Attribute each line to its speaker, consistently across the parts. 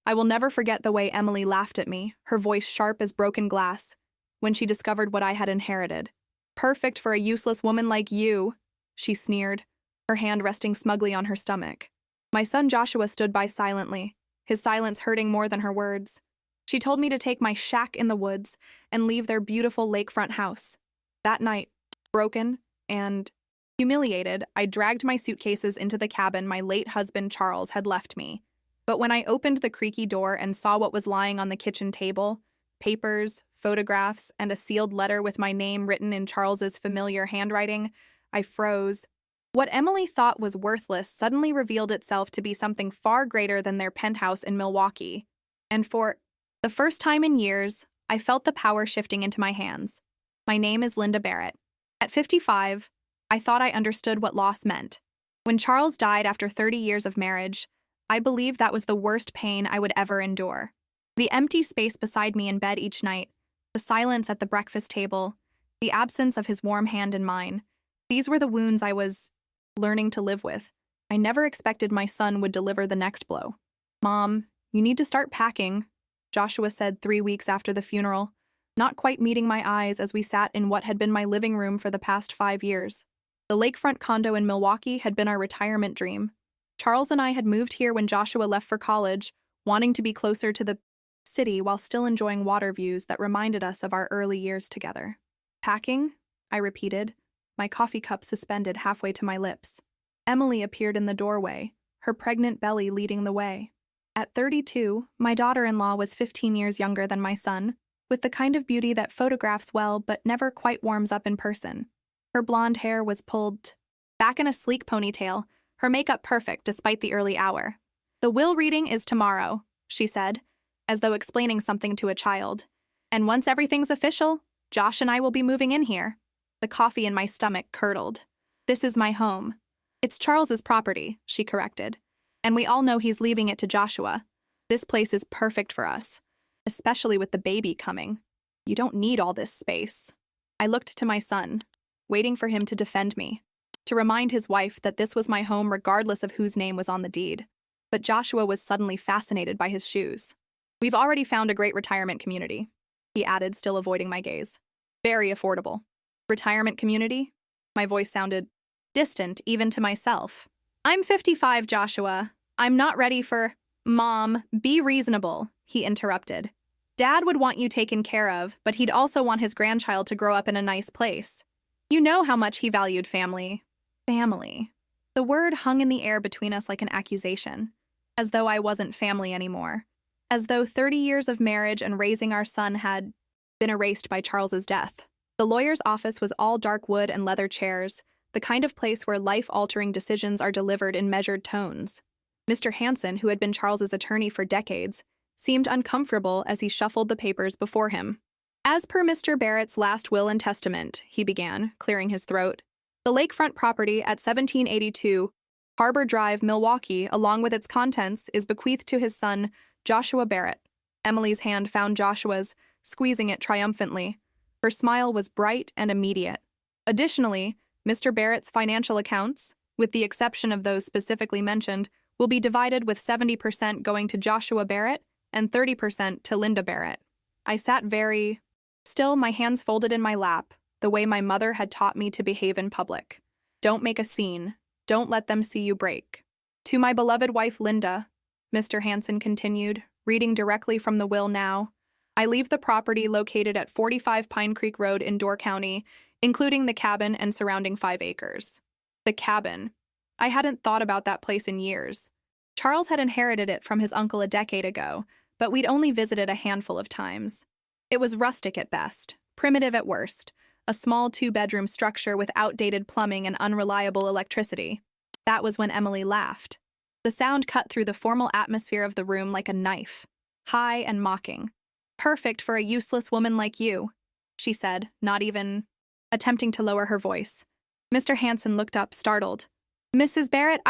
Speaker 1: I will never forget the way Emily laughed at me, her voice sharp as broken glass, when she discovered what I had inherited. Perfect for a useless woman like you, she sneered, her hand resting smugly on her stomach. My son Joshua stood by silently, his silence hurting more than her words. She told me to take my shack in the woods and leave their beautiful lakefront house. That night, broken and humiliated, I dragged my suitcases into the cabin my late husband Charles had left me. But when I opened the creaky door and saw what was lying on the kitchen table, papers, photographs, and a sealed letter with my name written in Charles's familiar handwriting, I froze. What Emily thought was worthless suddenly revealed itself to be something far greater than their penthouse in Milwaukee. And for the first time in years, I felt the power shifting into my hands. My name is Linda Barrett. At 55, I thought I understood what loss meant. When Charles died after 30 years of marriage, I believed that was the worst pain I would ever endure. The empty space beside me in bed each night, the silence at the breakfast table, the absence of his warm hand in mine, these were the wounds I was learning to live with. I never expected my son would deliver the next blow. "Mom, you need to start packing," Joshua said 3 weeks after the funeral, not quite meeting my eyes as we sat in what had been my living room for the past 5 years. The lakefront condo in Milwaukee had been our retirement dream. Charles and I had moved here when Joshua left for college, wanting to be closer to the city while still enjoying water views that reminded us of our early years together. "Packing?" I repeated, my coffee cup suspended halfway to my lips. Emily appeared in the doorway, her pregnant belly leading the way. At 32, my daughter-in-law was 15 years younger than my son, with the kind of beauty that photographs well but never quite warms up in person. Her blonde hair was pulled back in a sleek ponytail, her makeup perfect despite the early hour. "The will reading is tomorrow," she said, as though explaining something to a child. "And once everything's official, Josh and I will be moving in here." The coffee in my stomach curdled. "This is my home." "It's Charles's property," she corrected. "And we all know he's leaving it to Joshua. This place is perfect for us, especially with the baby coming. You don't need all this space." I looked to my son, waiting for him to defend me, to remind his wife that this was my home regardless of whose name was on the deed. But Joshua was suddenly fascinated by his shoes. "We've already found a great retirement community," he added, still avoiding my gaze. "Very affordable." "Retirement community?" My voice sounded distant, even to myself. "I'm 55, Joshua. I'm not ready for—" "Mom, be reasonable," he interrupted. "Dad would want you taken care of, but he'd also want his grandchild to grow up in a nice place. You know how much he valued family." Family. The word hung in the air between us like an accusation, as though I wasn't family anymore, as though 30 years of marriage and raising our son had been erased by Charles's death. The lawyer's office was all dark wood and leather chairs, the kind of place where life-altering decisions are delivered in measured tones. Mr. Hanson, who had been Charles's attorney for decades, seemed uncomfortable as he shuffled the papers before him. "As per Mr. Barrett's last will and testament," he began, clearing his throat, "the lakefront property at 1782 Harbor Drive, Milwaukee, along with its contents, is bequeathed to his son, Joshua Barrett." Emily's hand found Joshua's, squeezing it triumphantly. Her smile was bright and immediate. "Additionally, Mr. Barrett's financial accounts, with the exception of those specifically mentioned, will be divided with 70% going to Joshua Barrett and 30% to Linda Barrett." I sat very still, my hands folded in my lap, the way my mother had taught me to behave in public. "Don't make a scene. Don't let them see you break." "To my beloved wife Linda," Mr. Hanson continued, reading directly from the will now, "I leave the property located at 45 Pine Creek Road in Door County, including the cabin and surrounding 5 acres. The cabin. I hadn't thought about that place in years. Charles had inherited it from his uncle a decade ago, but we'd only visited a handful of times. It was rustic at best, primitive at worst, a small 2-bedroom structure with outdated plumbing and unreliable electricity. That was when Emily laughed. The sound cut through the formal atmosphere of the room like a knife, high and mocking. "Perfect for a useless woman like you," she said, not even attempting to lower her voice. Mr. Hanson looked up, startled. "Mrs. Barrett,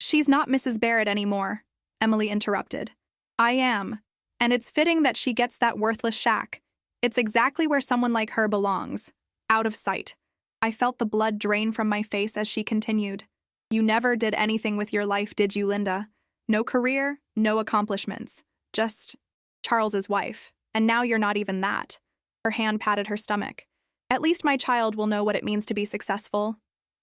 Speaker 1: She's not Mrs. Barrett anymore," Emily interrupted. "I am. And it's fitting that she gets that worthless shack. It's exactly where someone like her belongs. Out of sight." I felt the blood drain from my face as she continued. "You never did anything with your life, did you, Linda? No career, no accomplishments. Just Charles's wife. And now you're not even that. Her hand patted her stomach. At least my child will know what it means to be successful.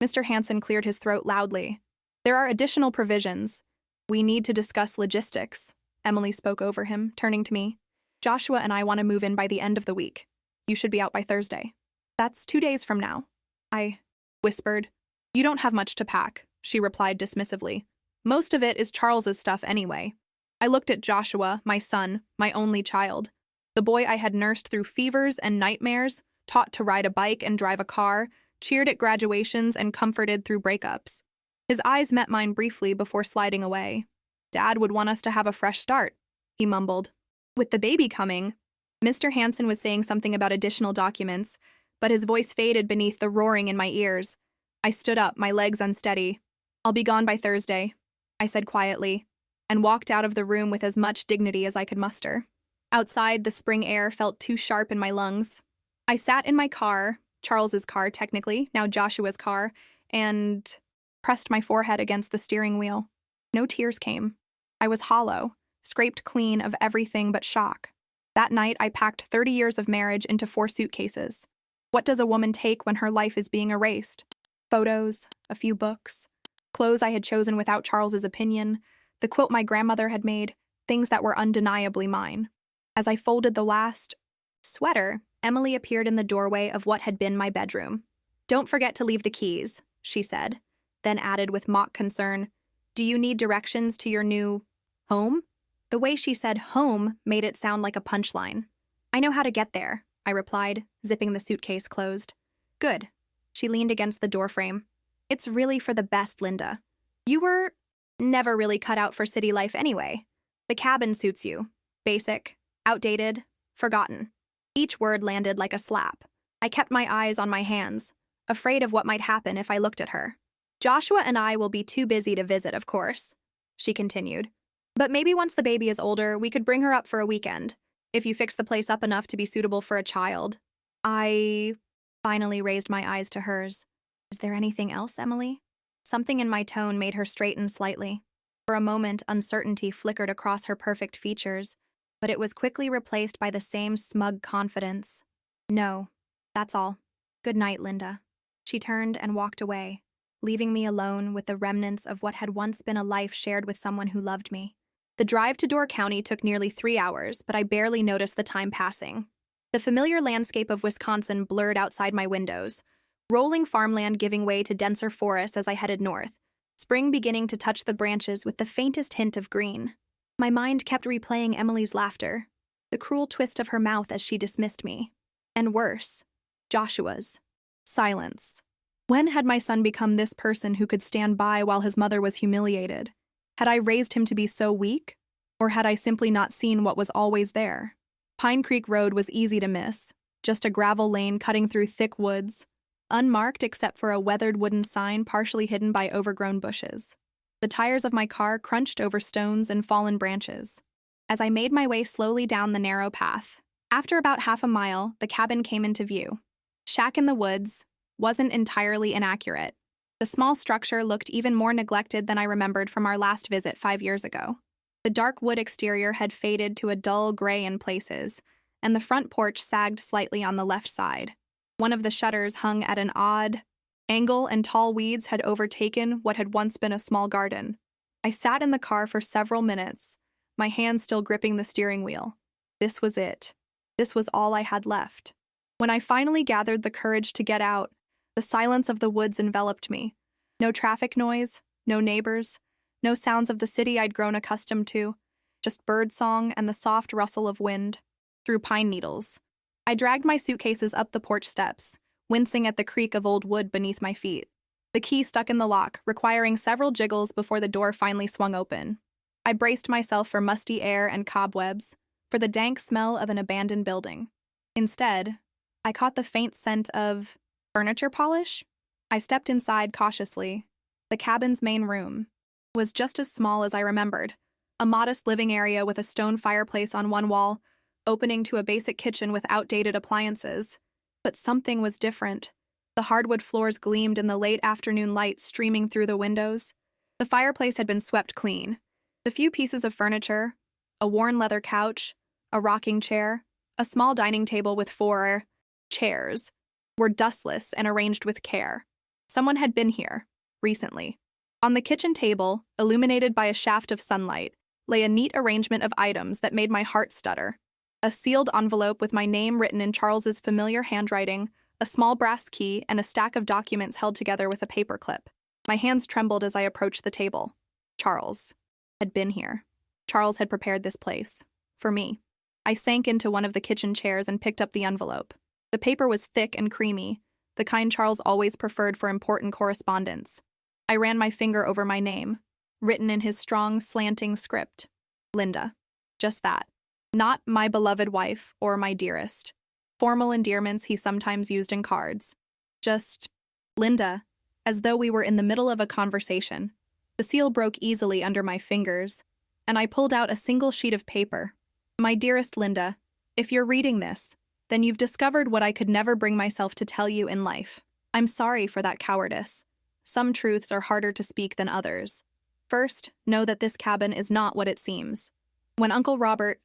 Speaker 1: Mr. Hanson cleared his throat loudly. There are additional provisions. We need to discuss logistics. Emily spoke over him, turning to me. Joshua and I want to move in by the end of the week. You should be out by Thursday. That's 2 days from now. I whispered. You don't have much to pack, she replied dismissively. Most of it is Charles's stuff anyway. I looked at Joshua, my son, my only child. The boy I had nursed through fevers and nightmares, taught to ride a bike and drive a car, cheered at graduations and comforted through breakups. His eyes met mine briefly before sliding away. Dad would want us to have a fresh start, he mumbled. With the baby coming, Mr. Hanson was saying something about additional documents, but his voice faded beneath the roaring in my ears. I stood up, my legs unsteady. I'll be gone by Thursday, I said quietly, and walked out of the room with as much dignity as I could muster. Outside, the spring air felt too sharp in my lungs. I sat in my car, Charles's car technically, now Joshua's car, and pressed my forehead against the steering wheel. No tears came. I was hollow, scraped clean of everything but shock. That night, I packed 30 years of marriage into 4 suitcases. What does a woman take when her life is being erased? Photos, a few books, clothes I had chosen without Charles's opinion, the quilt my grandmother had made, things that were undeniably mine. As I folded the last sweater, Emily appeared in the doorway of what had been my bedroom. Don't forget to leave the keys, she said, then added with mock concern, do you need directions to your new home? The way she said home made it sound like a punchline. I know how to get there, I replied, zipping the suitcase closed. Good. She leaned against the doorframe. It's really for the best, Linda. You were never really cut out for city life anyway. The cabin suits you. Basic, outdated, forgotten. Each word landed like a slap. I kept my eyes on my hands, afraid of what might happen if I looked at her. Joshua and I will be too busy to visit, of course, she continued. But maybe once the baby is older, we could bring her up for a weekend, if you fix the place up enough to be suitable for a child. I finally raised my eyes to hers. Is there anything else, Emily? Something in my tone made her straighten slightly. For a moment, uncertainty flickered across her perfect features, but it was quickly replaced by the same smug confidence. No, that's all. Good night, Linda. She turned and walked away, leaving me alone with the remnants of what had once been a life shared with someone who loved me. The drive to Door County took nearly 3 hours, but I barely noticed the time passing. The familiar landscape of Wisconsin blurred outside my windows, rolling farmland giving way to denser forests as I headed north, spring beginning to touch the branches with the faintest hint of green. My mind kept replaying Emily's laughter, the cruel twist of her mouth as she dismissed me. And worse, Joshua's silence. When had my son become this person who could stand by while his mother was humiliated? Had I raised him to be so weak? Or had I simply not seen what was always there? Pine Creek Road was easy to miss, just a gravel lane cutting through thick woods, unmarked except for a weathered wooden sign partially hidden by overgrown bushes. The tires of my car crunched over stones and fallen branches. As I made my way slowly down the narrow path, after about half a mile, the cabin came into view. Shack in the woods wasn't entirely inaccurate. The small structure looked even more neglected than I remembered from our last visit 5 years ago. The dark wood exterior had faded to a dull gray in places, and the front porch sagged slightly on the left side. One of the shutters hung at an odd angle, and tall weeds had overtaken what had once been a small garden. I sat in the car for several minutes, my hand still gripping the steering wheel. This was it. This was all I had left. When I finally gathered the courage to get out, the silence of the woods enveloped me. No traffic noise, no neighbors, no sounds of the city I'd grown accustomed to, just birdsong and the soft rustle of wind through pine needles. I dragged my suitcases up the porch steps, wincing at the creak of old wood beneath my feet. The key stuck in the lock, requiring several jiggles before the door finally swung open. I braced myself for musty air and cobwebs, for the dank smell of an abandoned building. Instead, I caught the faint scent of furniture polish. I stepped inside cautiously. The cabin's main room was just as small as I remembered, a modest living area with a stone fireplace on one wall, opening to a basic kitchen with outdated appliances. But something was different. The hardwood floors gleamed in the late afternoon light streaming through the windows. The fireplace had been swept clean. The few pieces of furniture, A worn leather couch, a rocking chair, a small dining table with 4 chairs were dustless and arranged with care. Someone had been here, recently. On the kitchen table, illuminated by a shaft of sunlight, lay a neat arrangement of items that made my heart stutter. A sealed envelope with my name written in Charles's familiar handwriting, a small brass key, and a stack of documents held together with a paperclip. My hands trembled as I approached the table. Charles had been here. Charles had prepared this place. For me. I sank into one of the kitchen chairs and picked up the envelope. The paper was thick and creamy, the kind Charles always preferred for important correspondence. I ran my finger over my name, written in his strong, slanting script. Linda. Just that. Not my beloved wife or my dearest. Formal endearments he sometimes used in cards. Just Linda, as though we were in the middle of a conversation. The seal broke easily under my fingers, and I pulled out a single sheet of paper. My dearest Linda, if you're reading this, then you've discovered what I could never bring myself to tell you in life. I'm sorry for that cowardice. Some truths are harder to speak than others. First, know that this cabin is not what it seems. When Uncle Robert,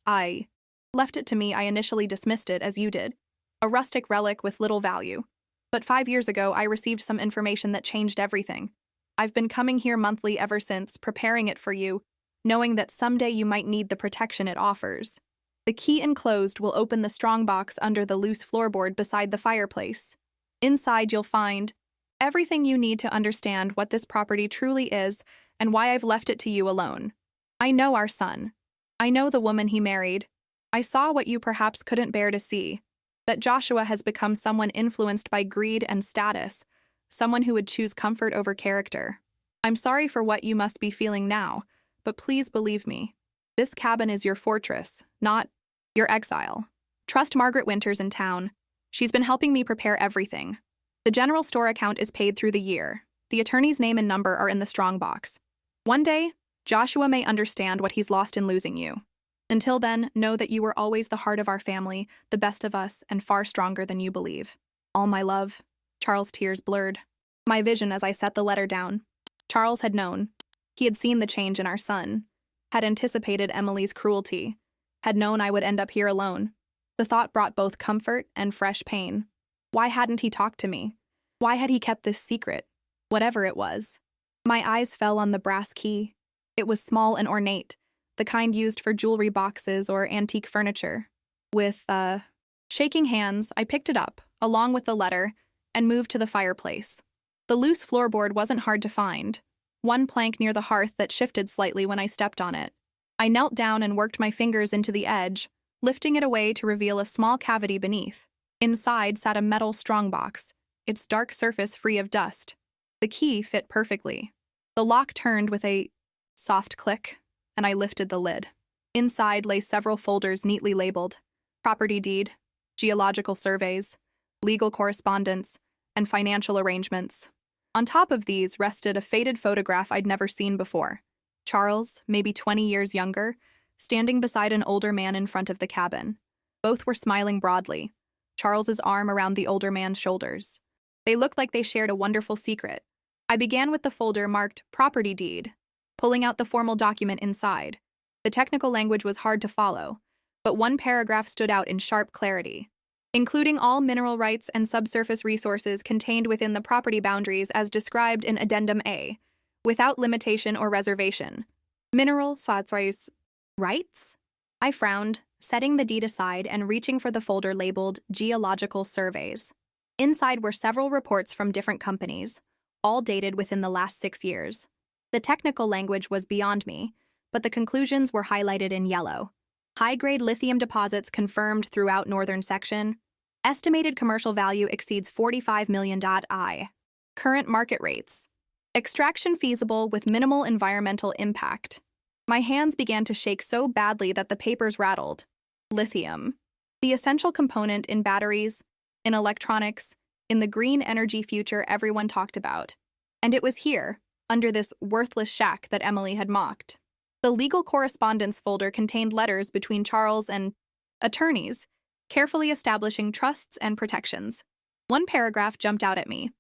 Speaker 1: left it to me, I initially dismissed it as you did. A rustic relic with little value. But 5 years ago, I received some information that changed everything. I've been coming here monthly ever since, preparing it for you, knowing that someday you might need the protection it offers. The key enclosed will open the strongbox under the loose floorboard beside the fireplace. Inside you'll find everything you need to understand what this property truly is and why I've left it to you alone. I know our son. I know the woman he married. I saw what you perhaps couldn't bear to see, that Joshua has become someone influenced by greed and status, someone who would choose comfort over character. I'm sorry for what you must be feeling now, but please believe me. This cabin is your fortress, not your exile. Trust Margaret Winters in town. She's been helping me prepare everything. The general store account is paid through the year. The attorney's name and number are in the strongbox. One day, Joshua may understand what he's lost in losing you. Until then, know that you were always the heart of our family, the best of us, and far stronger than you believe. All my love. Charles' tears blurred my vision as I set the letter down. Charles had known. He had seen the change in our son, had anticipated Emily's cruelty, had known I would end up here alone. The thought brought both comfort and fresh pain. Why hadn't he talked to me? Why had he kept this secret? Whatever it was. My eyes fell on the brass key. It was small and ornate, the kind used for jewelry boxes or antique furniture. With, shaking hands, I picked it up, along with the letter, and moved to the fireplace. The loose floorboard wasn't hard to find. One plank near the hearth that shifted slightly when I stepped on it. I knelt down and worked my fingers into the edge, lifting it away to reveal a small cavity beneath. Inside sat a metal strongbox, its dark surface free of dust. The key fit perfectly. The lock turned with a soft click, and I lifted the lid. Inside lay several folders neatly labeled: property deed, geological surveys, legal correspondence, and financial arrangements. On top of these rested a faded photograph I'd never seen before. Charles, maybe 20 years younger, standing beside an older man in front of the cabin. Both were smiling broadly, Charles's arm around the older man's shoulders. They looked like they shared a wonderful secret. I began with the folder marked property deed, pulling out the formal document inside. The technical language was hard to follow, but one paragraph stood out in sharp clarity. Including all mineral rights and subsurface resources contained within the property boundaries as described in Addendum A, without limitation or reservation. Mineral rights? I frowned, setting the deed aside and reaching for the folder labeled Geological Surveys. Inside were several reports from different companies, all dated within the last 6 years. The technical language was beyond me, but the conclusions were highlighted in yellow. High-grade lithium deposits confirmed throughout northern section. Estimated commercial value exceeds $45 million. Current market rates. Extraction feasible with minimal environmental impact. My hands began to shake so badly that the papers rattled. Lithium. The essential component in batteries, in electronics, in the green energy future everyone talked about. And it was here, under this worthless shack, that Emily had mocked. The legal correspondence folder contained letters between Charles and attorneys, carefully establishing trusts and protections. One paragraph jumped out at me.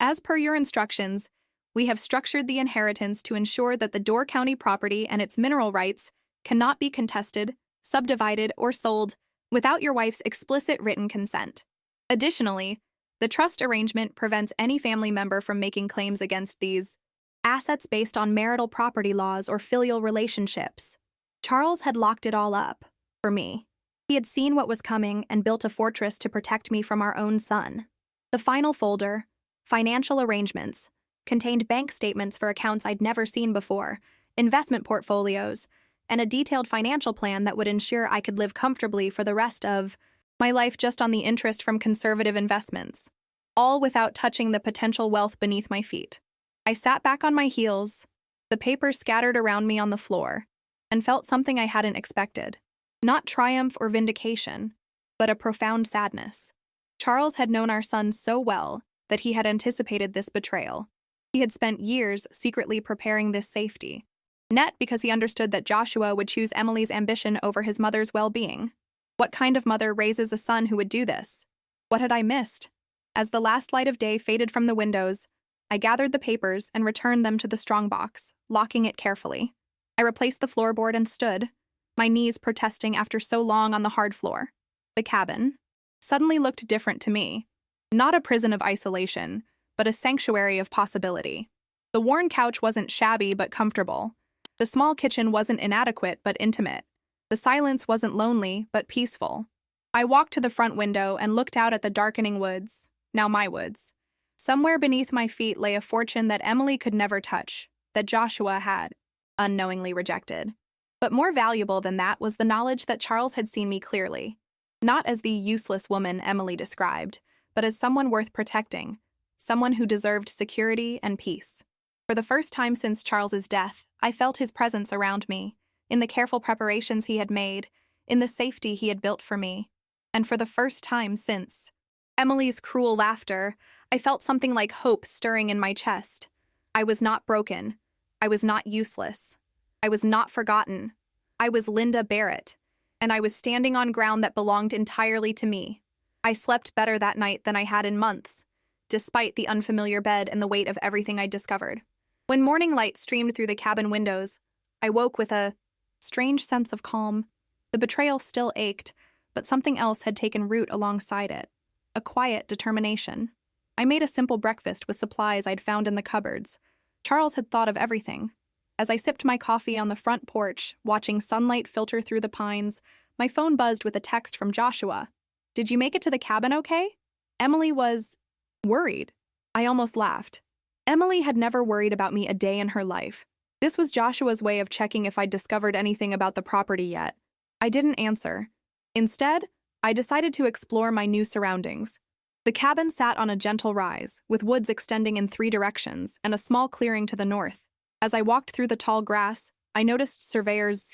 Speaker 1: As per your instructions, we have structured the inheritance to ensure that the Door County property and its mineral rights cannot be contested, subdivided, or sold without your wife's explicit written consent. Additionally, the trust arrangement prevents any family member from making claims against these assets based on marital property laws or filial relationships. Charles had locked it all up for me. He had seen what was coming and built a fortress to protect me from our own son. The final folder, financial arrangements, contained bank statements for accounts I'd never seen before, investment portfolios, and a detailed financial plan that would ensure I could live comfortably for the rest of my life just on the interest from conservative investments, all without touching the potential wealth beneath my feet. I sat back on my heels, the papers scattered around me on the floor, and felt something I hadn't expected. Not triumph or vindication, but a profound sadness. Charles had known our son so well that he had anticipated this betrayal. He had spent years secretly preparing this safety, net because he understood that Joshua would choose Emily's ambition over his mother's well-being. What kind of mother raises a son who would do this? What had I missed? As the last light of day faded from the windows, I gathered the papers and returned them to the strongbox, locking it carefully. I replaced the floorboard and stood, my knees protesting after so long on the hard floor. The cabin suddenly looked different to me. Not a prison of isolation, but a sanctuary of possibility. The worn couch wasn't shabby but comfortable. The small kitchen wasn't inadequate but intimate. The silence wasn't lonely but peaceful. I walked to the front window and looked out at the darkening woods, now my woods. Somewhere beneath my feet lay a fortune that Emily could never touch, that Joshua had unknowingly rejected. But more valuable than that was the knowledge that Charles had seen me clearly, not as the useless woman Emily described, but as someone worth protecting, someone who deserved security and peace. For the first time since Charles's death, I felt his presence around me, in the careful preparations he had made, in the safety he had built for me. And for the first time since Emily's cruel laughter, I felt something like hope stirring in my chest. I was not broken. I was not useless. I was not forgotten. I was Linda Barrett, and I was standing on ground that belonged entirely to me. I slept better that night than I had in months, despite the unfamiliar bed and the weight of everything I'd discovered. When morning light streamed through the cabin windows, I woke with a strange sense of calm. The betrayal still ached, but something else had taken root alongside it. A quiet determination. I made a simple breakfast with supplies I'd found in the cupboards. Charles had thought of everything. As I sipped my coffee on the front porch, watching sunlight filter through the pines, my phone buzzed with a text from Joshua. "Did you make it to the cabin okay?" Emily was worried. I almost laughed. Emily had never worried about me a day in her life. This was Joshua's way of checking if I'd discovered anything about the property yet. I didn't answer. Instead, I decided to explore my new surroundings. The cabin sat on a gentle rise, with woods extending in 3 directions and a small clearing to the north. As I walked through the tall grass, I noticed surveyors'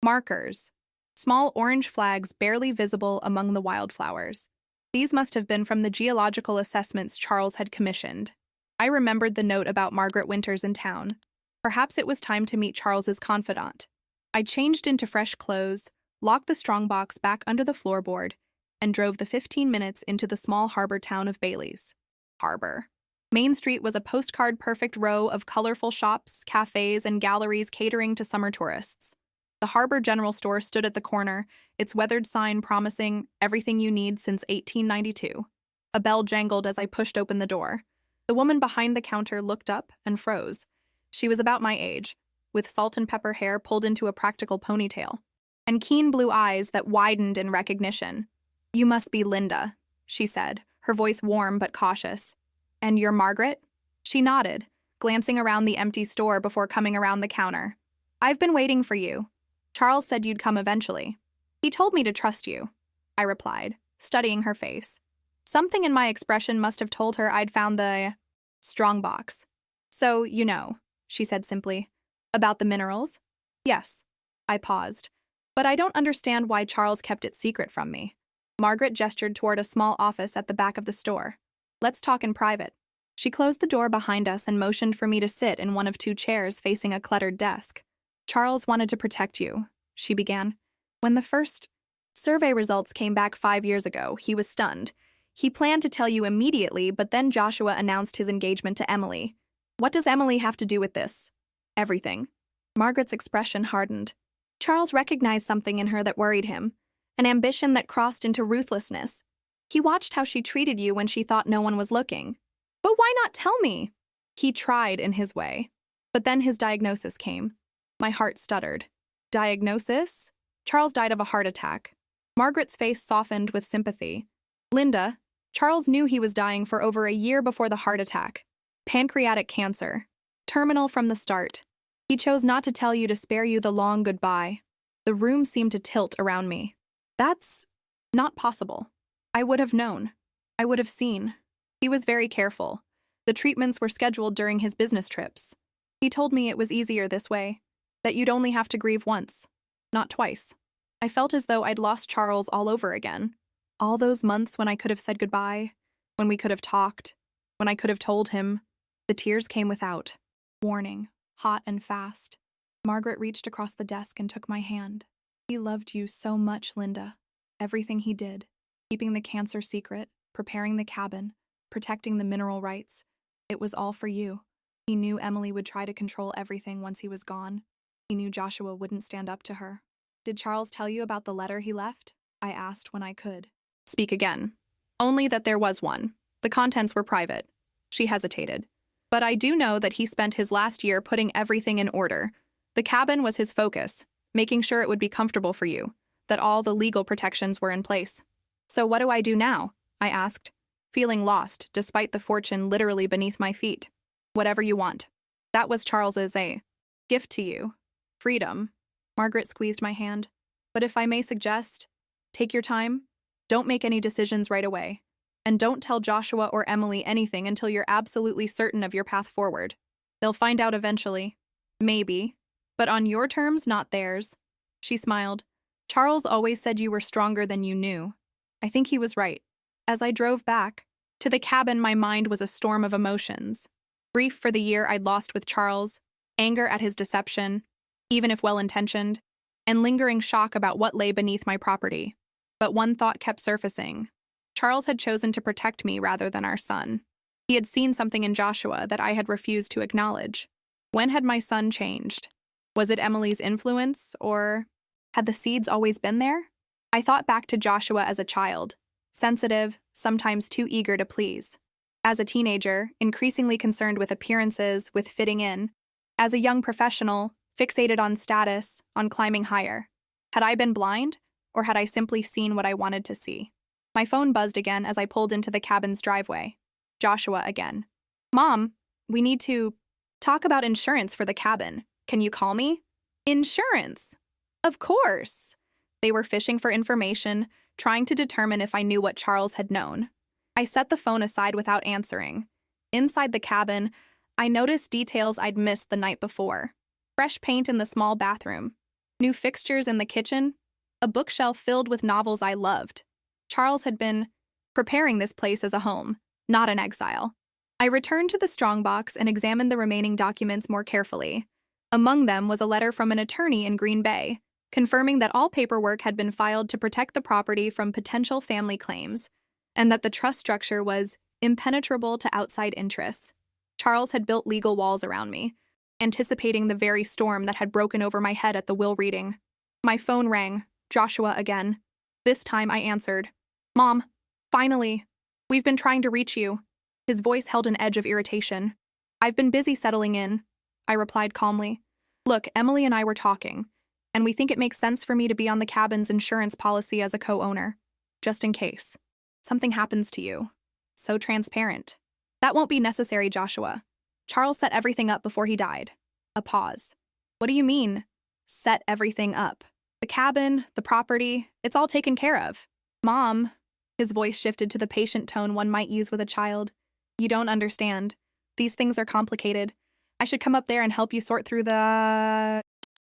Speaker 1: markers, small orange flags barely visible among the wildflowers. These must have been from the geological assessments Charles had commissioned. I remembered the note about Margaret Winters in town. Perhaps it was time to meet Charles's confidant. I changed into fresh clothes, locked the strongbox back under the floorboard, and drove the 15 minutes into the small harbor town of Bailey's. Harbor. Main Street was a postcard-perfect row of colorful shops, cafes, and galleries catering to summer tourists. The Harbor General Store stood at the corner, its weathered sign promising everything you need since 1892. A bell jangled as I pushed open the door. The woman behind the counter looked up and froze. She was about my age, with salt and pepper hair pulled into a practical ponytail, and keen blue eyes that widened in recognition. "You must be Linda," she said, her voice warm but cautious. "And you're Margaret?" She nodded, glancing around the empty store before coming around the counter. "I've been waiting for you. Charles said you'd come eventually. He told me to trust you," I replied, studying her face. Something in my expression must have told her I'd found the strongbox. "So, you know," she said simply. "About the minerals?" "Yes." I paused. "But I don't understand why Charles kept it secret from me." Margaret gestured toward a small office at the back of the store. "Let's talk in private." She closed the door behind us and motioned for me to sit in one of 2 chairs facing a cluttered desk. "Charles wanted to protect you," she began. "When the first survey results came back 5 years ago, he was stunned. He planned to tell you immediately, but then Joshua announced his engagement to Emily. What does Emily have to do with this?" "Everything." Margaret's expression hardened. Charles recognized something in her that worried him, an ambition that crossed into ruthlessness. He watched how she treated you when she thought no one was looking. But why not tell me? He tried in his way. But then his diagnosis came. My heart stuttered. Diagnosis? Charles died of a heart attack. Margaret's face softened with sympathy. Linda, Charles knew he was dying for over a year before the heart attack. Pancreatic cancer. Terminal from the start. He chose not to tell you to spare you the long goodbye. The room seemed to tilt around me. That's not possible. I would have known. I would have seen. He was very careful. The treatments were scheduled during his business trips. He told me it was easier this way, that you'd only have to grieve once, not twice. I felt as though I'd lost Charles all over again. All those months when I could have said goodbye, when we could have talked, when I could have told him. The tears came without warning, hot and fast. Margaret reached across the desk and took my hand. He loved you so much, Linda. Everything he did, keeping the cancer secret, preparing the cabin, protecting the mineral rights, it was all for you. He knew Emily would try to control everything once he was gone. He knew Joshua wouldn't stand up to her. Did Charles tell you about the letter he left? I asked when I could. Speak again. Only that there was one. The contents were private. She hesitated. But I do know that he spent his last year putting everything in order. The cabin was his focus, making sure it would be comfortable for you, that all the legal protections were in place. So what do I do now? I asked, feeling lost despite the fortune literally beneath my feet. Whatever you want. That was Charles's gift to you. Freedom. Margaret squeezed my hand. But if I may suggest, take your time. Don't make any decisions right away. And don't tell Joshua or Emily anything until you're absolutely certain of your path forward. They'll find out eventually. Maybe. But on your terms, not theirs. She smiled. Charles always said you were stronger than you knew. I think he was right. As I drove back to the cabin, my mind was a storm of emotions. Grief for the year I'd lost with Charles, anger at his deception, even if well-intentioned, and lingering shock about what lay beneath my property. But one thought kept surfacing. Charles had chosen to protect me rather than our son. He had seen something in Joshua that I had refused to acknowledge. When had my son changed? Was it Emily's influence, or had the seeds always been there? I thought back to Joshua as a child, sensitive, sometimes too eager to please. As a teenager, increasingly concerned with appearances, with fitting in. As a young professional, fixated on status, on climbing higher. Had I been blind, or had I simply seen what I wanted to see? My phone buzzed again as I pulled into the cabin's driveway. Joshua again. Mom, we need to talk about insurance for the cabin. Can you call me? Insurance? Of course. They were fishing for information, trying to determine if I knew what Charles had known. I set the phone aside without answering. Inside the cabin, I noticed details I'd missed the night before. Fresh paint in the small bathroom, new fixtures in the kitchen, a bookshelf filled with novels I loved. Charles had been preparing this place as a home, not an exile. I returned to the strongbox and examined the remaining documents more carefully. Among them was a letter from an attorney in Green Bay, confirming that all paperwork had been filed to protect the property from potential family claims, and that the trust structure was impenetrable to outside interests. Charles had built legal walls around me, anticipating the very storm that had broken over my head at the will reading. My phone rang, Joshua again. This time I answered. Mom, finally. We've been trying to reach you. His voice held an edge of irritation. I've been busy settling in, I replied calmly. Look, Emily and I were talking, and we think it makes sense for me to be on the cabin's insurance policy as a co-owner, just in case something happens to you. So transparent. That won't be necessary, Joshua. Charles set everything up before he died. A pause. What do you mean, set everything up? The cabin, the property, it's all taken care of. Mom, his voice shifted to the patient tone one might use with a child. You don't understand. These things are complicated. I should come up there and help you sort through the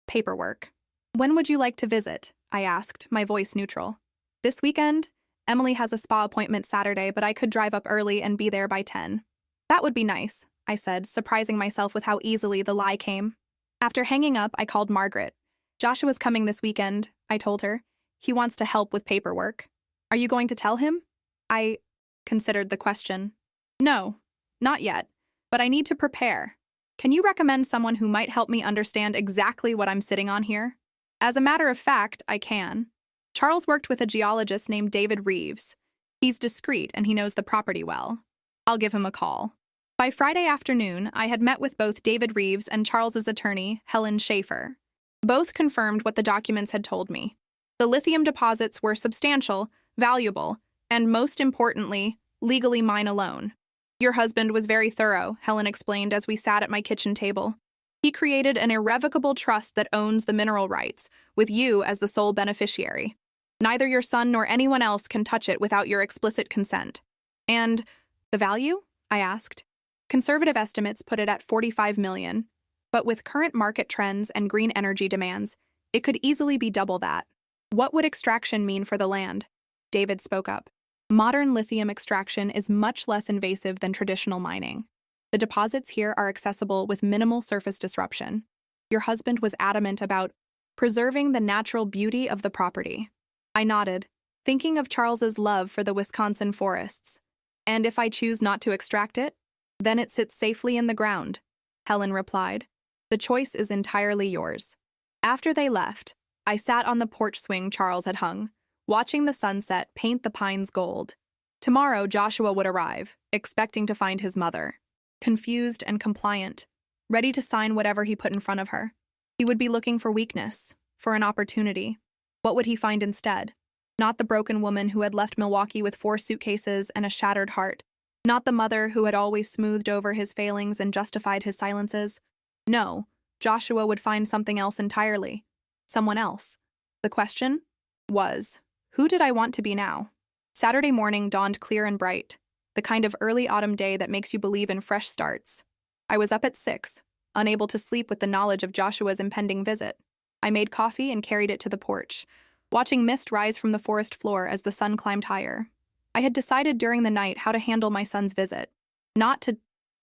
Speaker 1: paperwork. When would you like to visit? I asked, my voice neutral. This weekend? Emily has a spa appointment Saturday, but I could drive up early and be there by 10. That would be nice, I said, surprising myself with how easily the lie came. After hanging up, I called Margaret. Joshua's coming this weekend, I told her. He wants to help with paperwork. Are you going to tell him? I considered the question. No, not yet, but I need to prepare. Can you recommend someone who might help me understand exactly what I'm sitting on here? As a matter of fact, I can. Charles worked with a geologist named David Reeves. He's discreet and he knows the property well. I'll give him a call. By Friday afternoon, I had met with both David Reeves and Charles's attorney, Helen Schaefer. Both confirmed what the documents had told me. The lithium deposits were substantial, valuable, and most importantly, legally mine alone. Your husband was very thorough, Helen explained as we sat at my kitchen table. He created an irrevocable trust that owns the mineral rights, with you as the sole beneficiary. Neither your son nor anyone else can touch it without your explicit consent. And the value? I asked. Conservative estimates put it at $45 million, but with current market trends and green energy demands, it could easily be double that. What would extraction mean for the land? David spoke up. Modern lithium extraction is much less invasive than traditional mining. The deposits here are accessible with minimal surface disruption. Your husband was adamant about preserving the natural beauty of the property. I nodded, thinking of Charles's love for the Wisconsin forests. And if I choose not to extract it, then it sits safely in the ground, Helen replied. The choice is entirely yours. After they left, I sat on the porch swing Charles had hung, watching the sunset paint the pines gold. Tomorrow, Joshua would arrive, expecting to find his mother, confused and compliant, ready to sign whatever he put in front of her. He would be looking for weakness, for an opportunity. What would he find instead? Not the broken woman who had left Milwaukee with 4 suitcases and a shattered heart. Not the mother who had always smoothed over his failings and justified his silences. No, Joshua would find something else entirely. Someone else. The question was, who did I want to be now? Saturday morning dawned clear and bright, the kind of early autumn day that makes you believe in fresh starts. I was up at 6, unable to sleep with the knowledge of Joshua's impending visit. I made coffee and carried it to the porch, watching mist rise from the forest floor as the sun climbed higher. I had decided during the night how to handle my son's visit.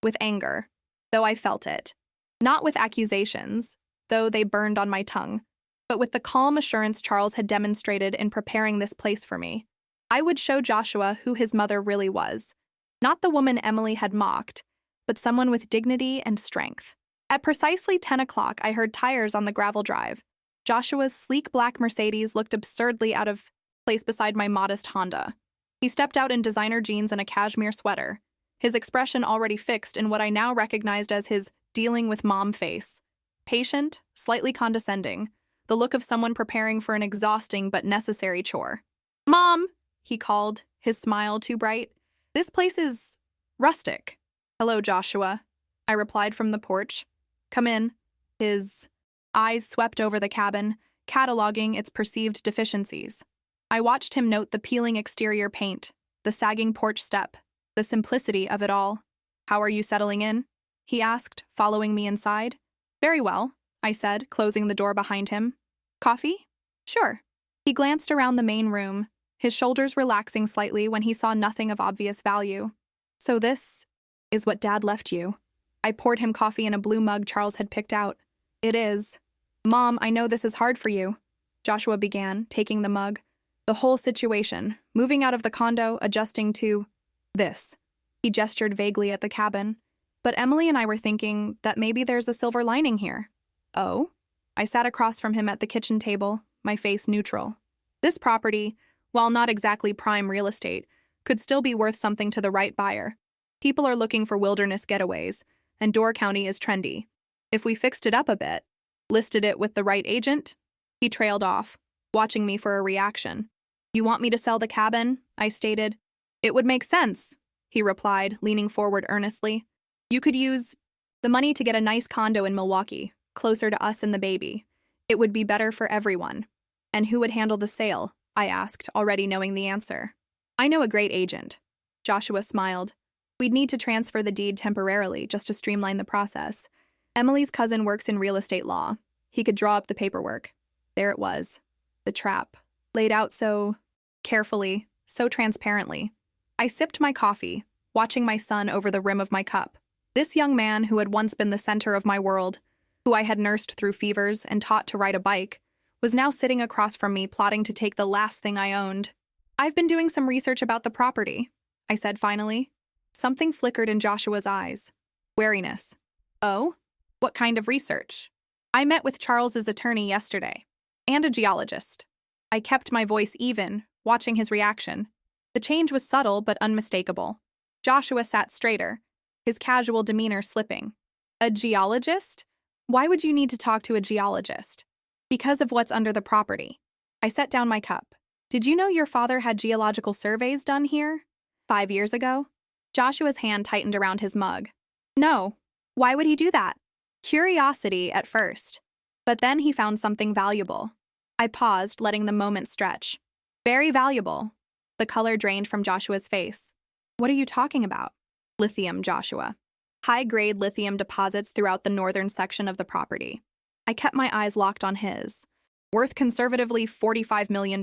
Speaker 1: With anger, though I felt it. Not with accusations, though they burned on my tongue, but with the calm assurance Charles had demonstrated in preparing this place for me. I would show Joshua who his mother really was. Not the woman Emily had mocked, but someone with dignity and strength. At precisely 10 o'clock, I heard tires on the gravel drive. Joshua's sleek black Mercedes looked absurdly out of place beside my modest Honda. He stepped out in designer jeans and a cashmere sweater, his expression already fixed in what I now recognized as his dealing with mom face. Patient, slightly condescending, the look of someone preparing for an exhausting but necessary chore. Mom, he called, his smile too bright. This place is rustic. Hello, Joshua, I replied from the porch. Come in. His eyes swept over the cabin, cataloging its perceived deficiencies. I watched him note the peeling exterior paint, the sagging porch step, the simplicity of it all. How are you settling in? He asked, following me inside. Very well, I said, closing the door behind him. Coffee? Sure. He glanced around the main room, his shoulders relaxing slightly when he saw nothing of obvious value. So this is what Dad left you. I poured him coffee in a blue mug Charles had picked out. It is. Mom, I know this is hard for you, Joshua began, taking the mug. The whole situation, moving out of the condo, adjusting to this. He gestured vaguely at the cabin. But Emily and I were thinking that maybe there's a silver lining here. Oh? I sat across from him at the kitchen table, my face neutral. This property, while not exactly prime real estate, could still be worth something to the right buyer. People are looking for wilderness getaways, and Door County is trendy. If we fixed it up a bit, listed it with the right agent, he trailed off, watching me for a reaction. You want me to sell the cabin? I stated. It would make sense, he replied, leaning forward earnestly. You could use the money to get a nice condo in Milwaukee, closer to us and the baby. It would be better for everyone. And who would handle the sale? I asked, already knowing the answer. I know a great agent. Joshua smiled. We'd need to transfer the deed temporarily just to streamline the process. Emily's cousin works in real estate law. He could draw up the paperwork. There it was. The trap. Laid out so carefully, so transparently. I sipped my coffee, watching my son over the rim of my cup. This young man who had once been the center of my world, who I had nursed through fevers and taught to ride a bike, was now sitting across from me plotting to take the last thing I owned. I've been doing some research about the property, I said finally. Something flickered in Joshua's eyes. Wariness. Oh? What kind of research? I met with Charles's attorney yesterday. And a geologist. I kept my voice even, watching his reaction. The change was subtle but unmistakable. Joshua sat straighter, his casual demeanor slipping. A geologist? Why would you need to talk to a geologist? Because of what's under the property. I set down my cup. Did you know your father had geological surveys done here? 5 years ago? Joshua's hand tightened around his mug. No. Why would he do that? Curiosity at first. But then he found something valuable. I paused, letting the moment stretch. Very valuable. The color drained from Joshua's face. What are you talking about? Lithium, Joshua. High-grade lithium deposits throughout the northern section of the property. I kept my eyes locked on his. Worth conservatively $45 million.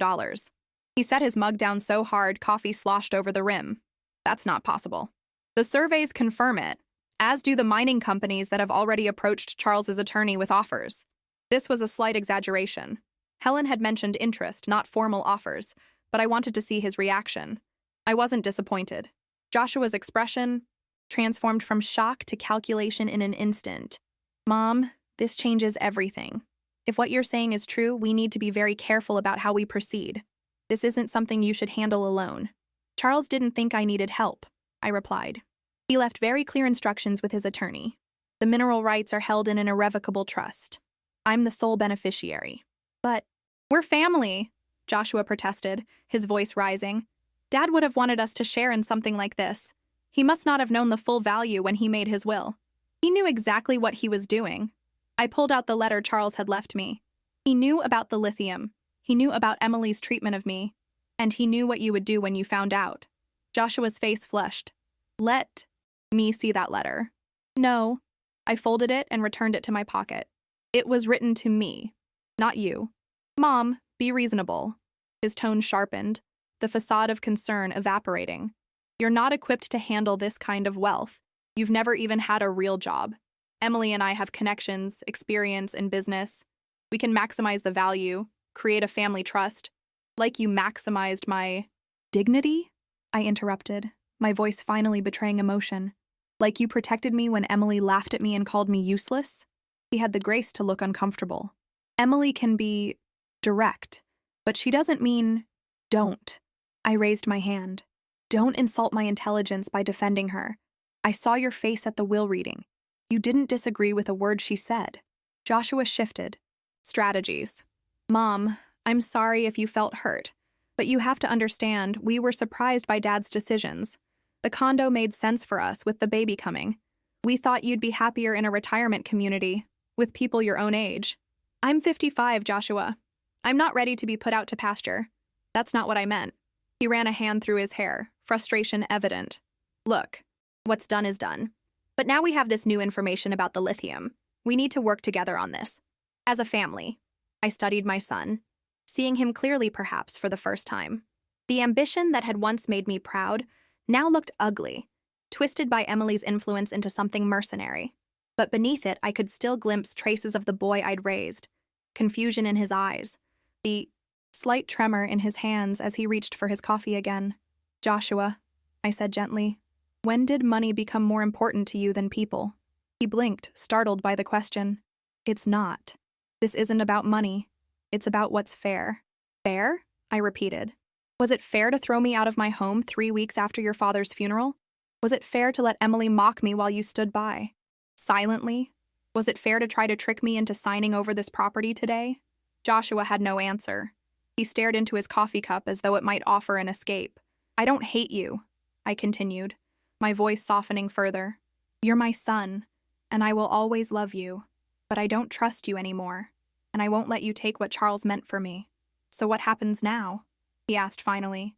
Speaker 1: He set his mug down so hard coffee sloshed over the rim. That's not possible. The surveys confirm it, as do the mining companies that have already approached Charles's attorney with offers. This was a slight exaggeration. Helen had mentioned interest, not formal offers, but I wanted to see his reaction. I wasn't disappointed. Joshua's expression transformed from shock to calculation in an instant. Mom, this changes everything. If what you're saying is true, we need to be very careful about how we proceed. This isn't something you should handle alone. Charles didn't think I needed help, I replied. He left very clear instructions with his attorney. The mineral rights are held in an irrevocable trust. I'm the sole beneficiary. But we're family, Joshua protested, his voice rising. Dad would have wanted us to share in something like this. He must not have known the full value when he made his will. He knew exactly what he was doing. I pulled out the letter Charles had left me. He knew about the lithium. He knew about Emily's treatment of me. And he knew what you would do when you found out. Joshua's face flushed. Let me see that letter. No. I folded it and returned it to my pocket. It was written to me, not you. Mom, be reasonable. His tone sharpened, the facade of concern evaporating. You're not equipped to handle this kind of wealth. You've never even had a real job. Emily and I have connections, experience in business. We can maximize the value, create a family trust. Like you maximized my dignity? I interrupted, my voice finally betraying emotion. Like you protected me when Emily laughed at me and called me useless? He had the grace to look uncomfortable. Emily can be direct, but she doesn't mean don't. I raised my hand. Don't insult my intelligence by defending her. I saw your face at the will reading. You didn't disagree with a word she said. Joshua shifted. Strategies. Mom, I'm sorry if you felt hurt, but you have to understand we were surprised by Dad's decisions. The condo made sense for us with the baby coming. We thought you'd be happier in a retirement community, with people your own age. I'm 55, Joshua. I'm not ready to be put out to pasture. That's not what I meant. He ran a hand through his hair, frustration evident. Look, what's done is done. But now we have this new information about the lithium. We need to work together on this. As a family, I studied my son, seeing him clearly perhaps for the first time. The ambition that had once made me proud now looked ugly, twisted by Emily's influence into something mercenary. But beneath it, I could still glimpse traces of the boy I'd raised, confusion in his eyes, the slight tremor in his hands as he reached for his coffee again. Joshua, I said gently, when did money become more important to you than people? He blinked, startled by the question. It's not. This isn't about money. It's about what's fair. Fair? I repeated. Was it fair to throw me out of my home 3 weeks after your father's funeral? Was it fair to let Emily mock me while you stood by? Silently? Was it fair to try to trick me into signing over this property today? Joshua had no answer. He stared into his coffee cup as though it might offer an escape. I don't hate you, I continued, my voice softening further. You're my son, and I will always love you. But I don't trust you anymore, and I won't let you take what Charles meant for me. So what happens now? He asked finally.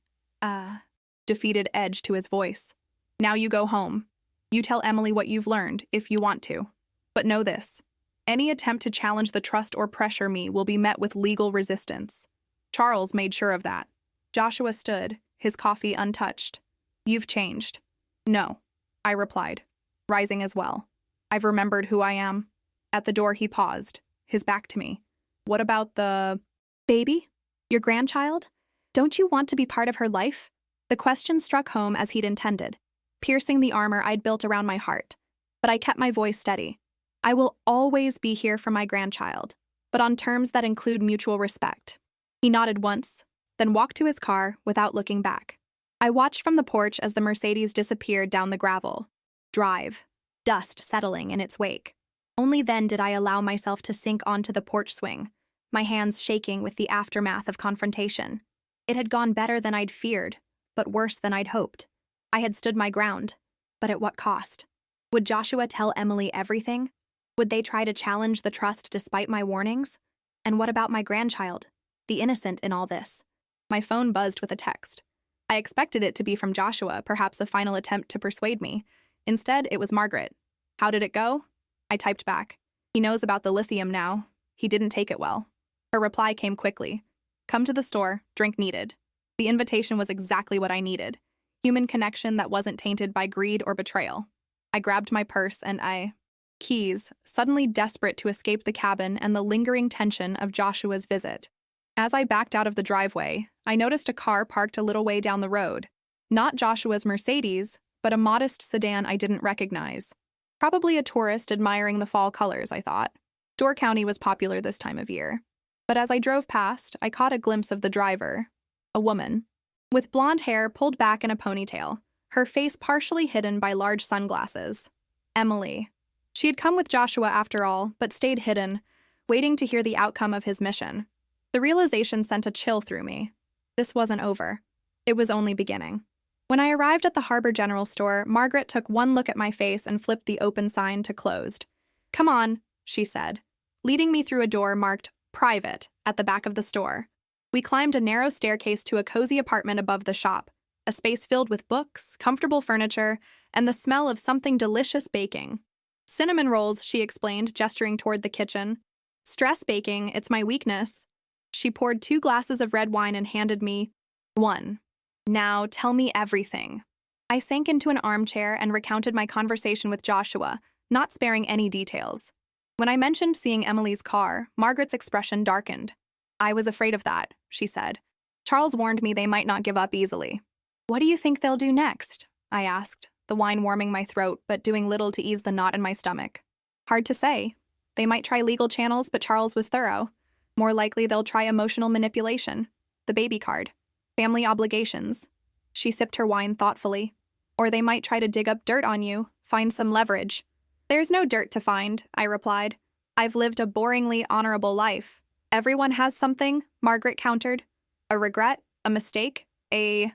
Speaker 1: Defeated edge to his voice. Now you go home. You tell Emily what you've learned, if you want to. But know this. Any attempt to challenge the trust or pressure me will be met with legal resistance. Charles made sure of that. Joshua stood, his coffee untouched. You've changed. No, I replied, rising as well. I've remembered who I am. At the door he paused, his back to me. What about the baby? Your grandchild? Don't you want to be part of her life? The question struck home as he'd intended, piercing the armor I'd built around my heart. But I kept my voice steady. I will always be here for my grandchild, but on terms that include mutual respect. He nodded once, then walked to his car without looking back. I watched from the porch as the Mercedes disappeared down the gravel drive, dust settling in its wake. Only then did I allow myself to sink onto the porch swing, my hands shaking with the aftermath of confrontation. It had gone better than I'd feared, but worse than I'd hoped. I had stood my ground, but at what cost? Would Joshua tell Emily everything? Would they try to challenge the trust despite my warnings? And what about my grandchild, the innocent in all this? My phone buzzed with a text. I expected it to be from Joshua, perhaps a final attempt to persuade me. Instead, it was Margaret. How did it go? I typed back. He knows about the lithium now. He didn't take it well. Her reply came quickly. Come to the store, drink needed. The invitation was exactly what I needed. Human connection that wasn't tainted by greed or betrayal. I grabbed my purse and keys, suddenly desperate to escape the cabin and the lingering tension of Joshua's visit. As I backed out of the driveway, I noticed a car parked a little way down the road. Not Joshua's Mercedes, but a modest sedan I didn't recognize. Probably a tourist admiring the fall colors, I thought. Door County was popular this time of year. But as I drove past, I caught a glimpse of the driver, a woman, with blonde hair pulled back in a ponytail, her face partially hidden by large sunglasses. Emily. She had come with Joshua after all, but stayed hidden, waiting to hear the outcome of his mission. The realization sent a chill through me. This wasn't over. It was only beginning. When I arrived at the Harbor General store, Margaret took one look at my face and flipped the open sign to closed. Come on, she said, leading me through a door marked Private at the back of the store. We climbed a narrow staircase to a cozy apartment above the shop, a space filled with books, comfortable furniture, and the smell of something delicious baking. Cinnamon rolls, she explained, gesturing toward the kitchen. Stress baking, it's my weakness. She poured 2 glasses of red wine and handed me one. Now, tell me everything. I sank into an armchair and recounted my conversation with Joshua, not sparing any details. When I mentioned seeing Emily's car, Margaret's expression darkened. I was afraid of that, she said. Charles warned me they might not give up easily. What do you think they'll do next? I asked, the wine warming my throat but doing little to ease the knot in my stomach. Hard to say. They might try legal channels, but Charles was thorough. More likely they'll try emotional manipulation, the baby card, family obligations. She sipped her wine thoughtfully. Or they might try to dig up dirt on you, find some leverage. There's no dirt to find, I replied. I've lived a boringly honorable life. Everyone has something, Margaret countered. A regret, a mistake, a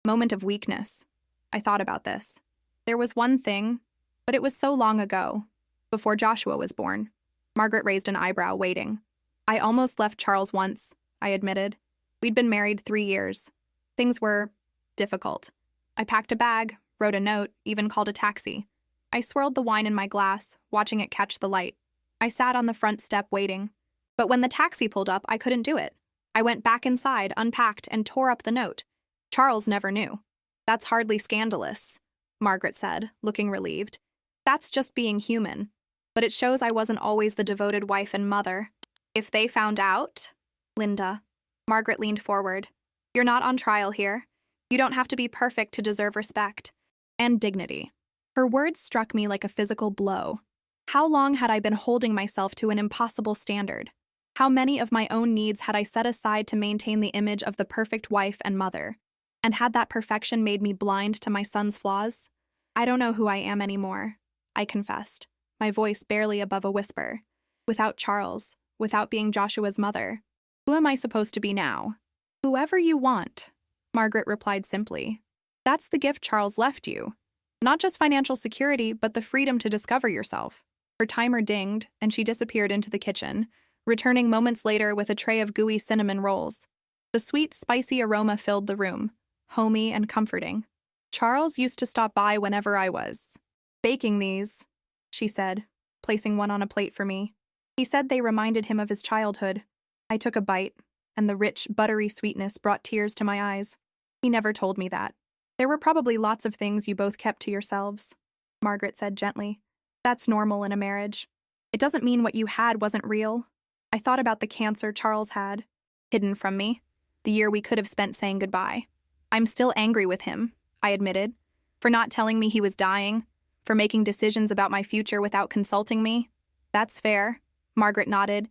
Speaker 1: moment of weakness. I thought about this. There was one thing, but it was so long ago, before Joshua was born. Margaret raised an eyebrow, waiting. I almost left Charles once, I admitted. We'd been married 3 years. Things were difficult. I packed a bag, wrote a note, even called a taxi. I swirled the wine in my glass, watching it catch the light. I sat on the front step waiting. But when the taxi pulled up, I couldn't do it. I went back inside, unpacked, and tore up the note. Charles never knew. That's hardly scandalous, Margaret said, looking relieved. That's just being human. But it shows I wasn't always the devoted wife and mother. If they found out... Linda. Margaret leaned forward. You're not on trial here. You don't have to be perfect to deserve respect. And dignity. Her words struck me like a physical blow. How long had I been holding myself to an impossible standard? How many of my own needs had I set aside to maintain the image of the perfect wife and mother? And had that perfection made me blind to my son's flaws? I don't know who I am anymore, I confessed, my voice barely above a whisper. Without Charles, without being Joshua's mother, who am I supposed to be now? Whoever you want, Margaret replied simply. That's the gift Charles left you. Not just financial security, but the freedom to discover yourself. Her timer dinged, and she disappeared into the kitchen, returning moments later with a tray of gooey cinnamon rolls. The sweet, spicy aroma filled the room, homey and comforting. Charles used to stop by whenever I was baking these, she said, placing one on a plate for me. He said they reminded him of his childhood. I took a bite, and the rich, buttery sweetness brought tears to my eyes. He never told me that. There were probably lots of things you both kept to yourselves, Margaret said gently. That's normal in a marriage. It doesn't mean what you had wasn't real. I thought about the cancer Charles had, hidden from me, the year we could have spent saying goodbye. I'm still angry with him, I admitted, for not telling me he was dying, for making decisions about my future without consulting me. That's fair, Margaret nodded.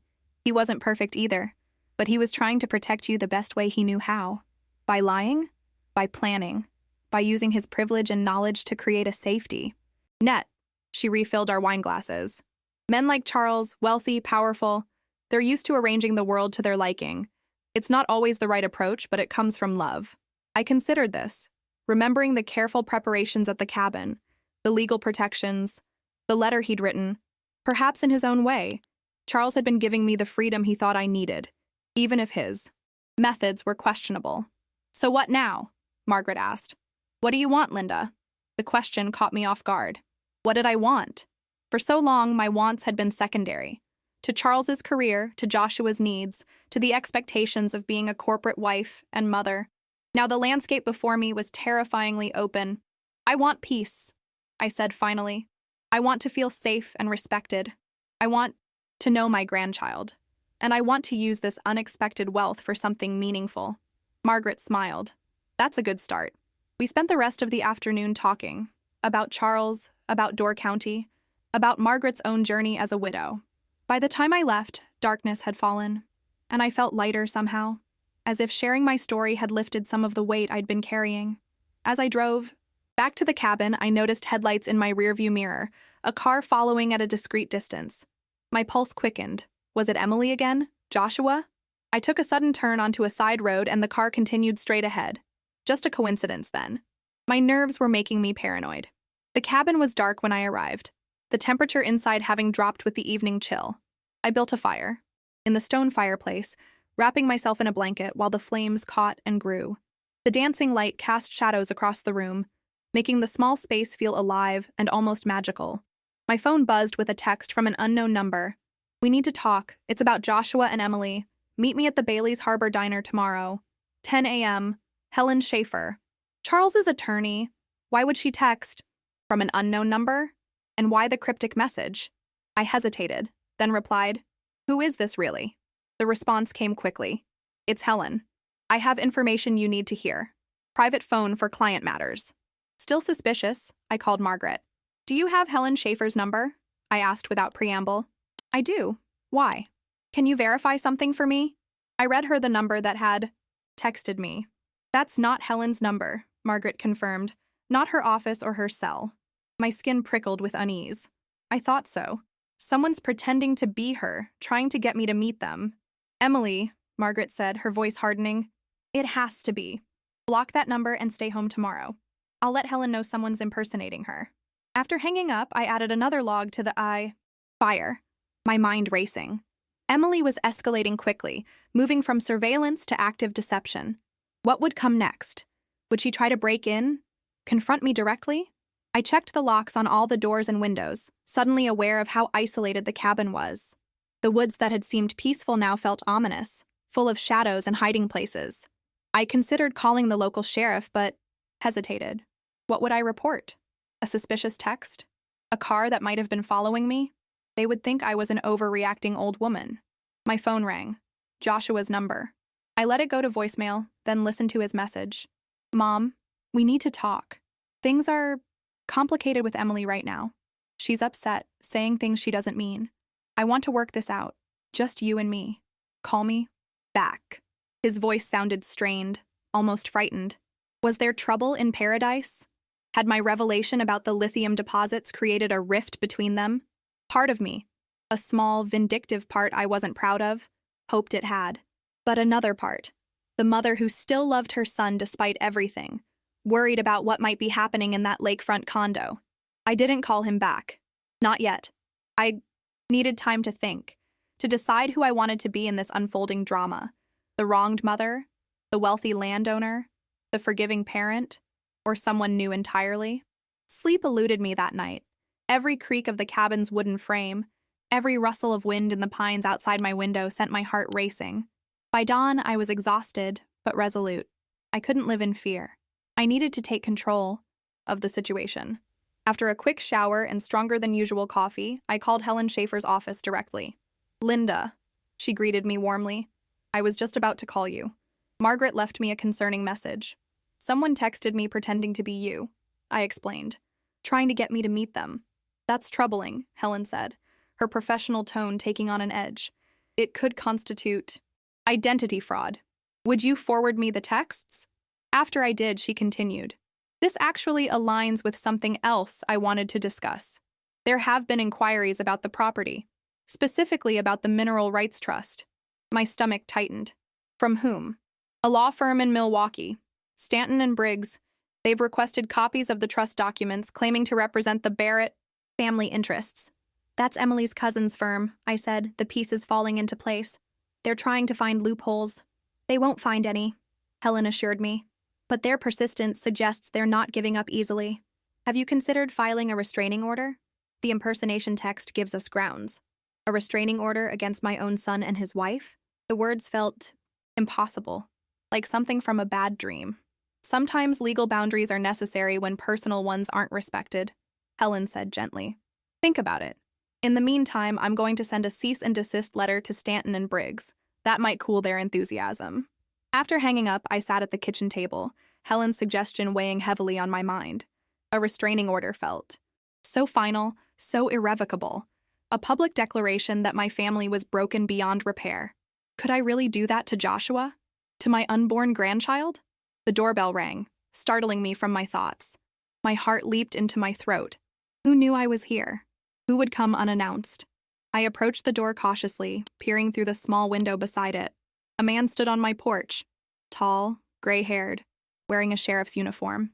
Speaker 1: He wasn't perfect either, but he was trying to protect you the best way he knew how. By lying, by planning, by using his privilege and knowledge to create a safety net. She refilled our wine glasses. Men like Charles, wealthy, powerful, they're used to arranging the world to their liking. It's not always the right approach, but it comes from love. I considered this, remembering the careful preparations at the cabin, the legal protections, the letter he'd written. Perhaps in his own way, Charles had been giving me the freedom he thought I needed, even if his methods were questionable. "So what now?" Margaret asked. "What do you want, Linda?" The question caught me off guard. What did I want? For so long, my wants had been secondary. To Charles's career, to Joshua's needs, to the expectations of being a corporate wife and mother. Now the landscape before me was terrifyingly open. "I want peace," I said finally. "I want to feel safe and respected. I want to know my grandchild. And I want to use this unexpected wealth for something meaningful." Margaret smiled. "That's a good start." We spent the rest of the afternoon talking about Charles, about Door County, about Margaret's own journey as a widow. By the time I left, darkness had fallen, and I felt lighter somehow, as if sharing my story had lifted some of the weight I'd been carrying. As I drove back to the cabin, I noticed headlights in my rearview mirror, a car following at a discreet distance. My pulse quickened. Was it Emily again? Joshua? I took a sudden turn onto a side road and the car continued straight ahead. Just a coincidence, then. My nerves were making me paranoid. The cabin was dark when I arrived, the temperature inside having dropped with the evening chill. I built a fire, in the stone fireplace, wrapping myself in a blanket while the flames caught and grew. The dancing light cast shadows across the room, making the small space feel alive and almost magical. My phone buzzed with a text from an unknown number. "We need to talk. It's about Joshua and Emily. Meet me at the Bailey's Harbor Diner tomorrow. 10 a.m. Helen Schaefer." Charles's attorney. Why would she text? From an unknown number? And why the cryptic message? I hesitated, then replied, "Who is this really?" The response came quickly. "It's Helen. I have information you need to hear. Private phone for client matters." Still suspicious, I called Margaret. "Do you have Helen Schaefer's number?" I asked without preamble. "I do. Why? Can you verify something for me?" I read her the number that had texted me. "That's not Helen's number," Margaret confirmed. "Not her office or her cell." My skin prickled with unease. I thought so. Someone's pretending to be her, trying to get me to meet them. "Emily," Margaret said, her voice hardening. "It has to be. Block that number and stay home tomorrow. I'll let Helen know someone's impersonating her." After hanging up, I added another log to the fire, my mind racing. Emily was escalating quickly, moving from surveillance to active deception. What would come next? Would she try to break in? Confront me directly? I checked the locks on all the doors and windows, suddenly aware of how isolated the cabin was. The woods that had seemed peaceful now felt ominous, full of shadows and hiding places. I considered calling the local sheriff, but hesitated. What would I report? A suspicious text? A car that might have been following me? They would think I was an overreacting old woman. My phone rang. Joshua's number. I let it go to voicemail, then listened to his message. "Mom, we need to talk. Things are complicated with Emily right now. She's upset, saying things she doesn't mean. I want to work this out. Just you and me. Call me back." His voice sounded strained, almost frightened. Was there trouble in paradise? Had my revelation about the lithium deposits created a rift between them? Part of me, a small, vindictive part I wasn't proud of, hoped it had. But another part, the mother who still loved her son despite everything, worried about what might be happening in that lakefront condo. I didn't call him back. Not yet. I needed time to think, to decide who I wanted to be in this unfolding drama. The wronged mother, the wealthy landowner, the forgiving parent, or someone new entirely. Sleep eluded me that night. Every creak of the cabin's wooden frame, every rustle of wind in the pines outside my window sent my heart racing. By dawn, I was exhausted, but resolute. I couldn't live in fear. I needed to take control of the situation. After a quick shower and stronger than usual coffee, I called Helen Schaefer's office directly. "Linda," she greeted me warmly. "I was just about to call you." Margaret left me a concerning message. "Someone texted me pretending to be you," I explained, "trying to get me to meet them." "That's troubling," Helen said, her professional tone taking on an edge. It could constitute identity fraud. Would you forward me the texts? After I did, she continued. This actually aligns with something else I wanted to discuss. There have been inquiries about the property, specifically about the Mineral Rights Trust. My stomach tightened. From whom? A law firm in Milwaukee, Stanton and Briggs. They've requested copies of the trust documents claiming to represent the Barrett family interests. That's Emily's cousin's firm, I said, the pieces falling into place. They're trying to find loopholes. They won't find any, Helen assured me. But their persistence suggests they're not giving up easily. Have you considered filing a restraining order? The impersonation text gives us grounds. A restraining order against my own son and his wife? The words felt impossible, like something from a bad dream. Sometimes legal boundaries are necessary when personal ones aren't respected, Helen said gently. Think about it. In the meantime, I'm going to send a cease and desist letter to Stanton and Briggs. That might cool their enthusiasm. After hanging up, I sat at the kitchen table, Helen's suggestion weighing heavily on my mind. A restraining order felt so final, so irrevocable. A public declaration that my family was broken beyond repair. Could I really do that to Joshua? To my unborn grandchild? The doorbell rang, startling me from my thoughts. My heart leaped into my throat. Who knew I was here? Who would come unannounced? I approached the door cautiously, peering through the small window beside it. A man stood on my porch, tall, gray-haired, wearing a sheriff's uniform.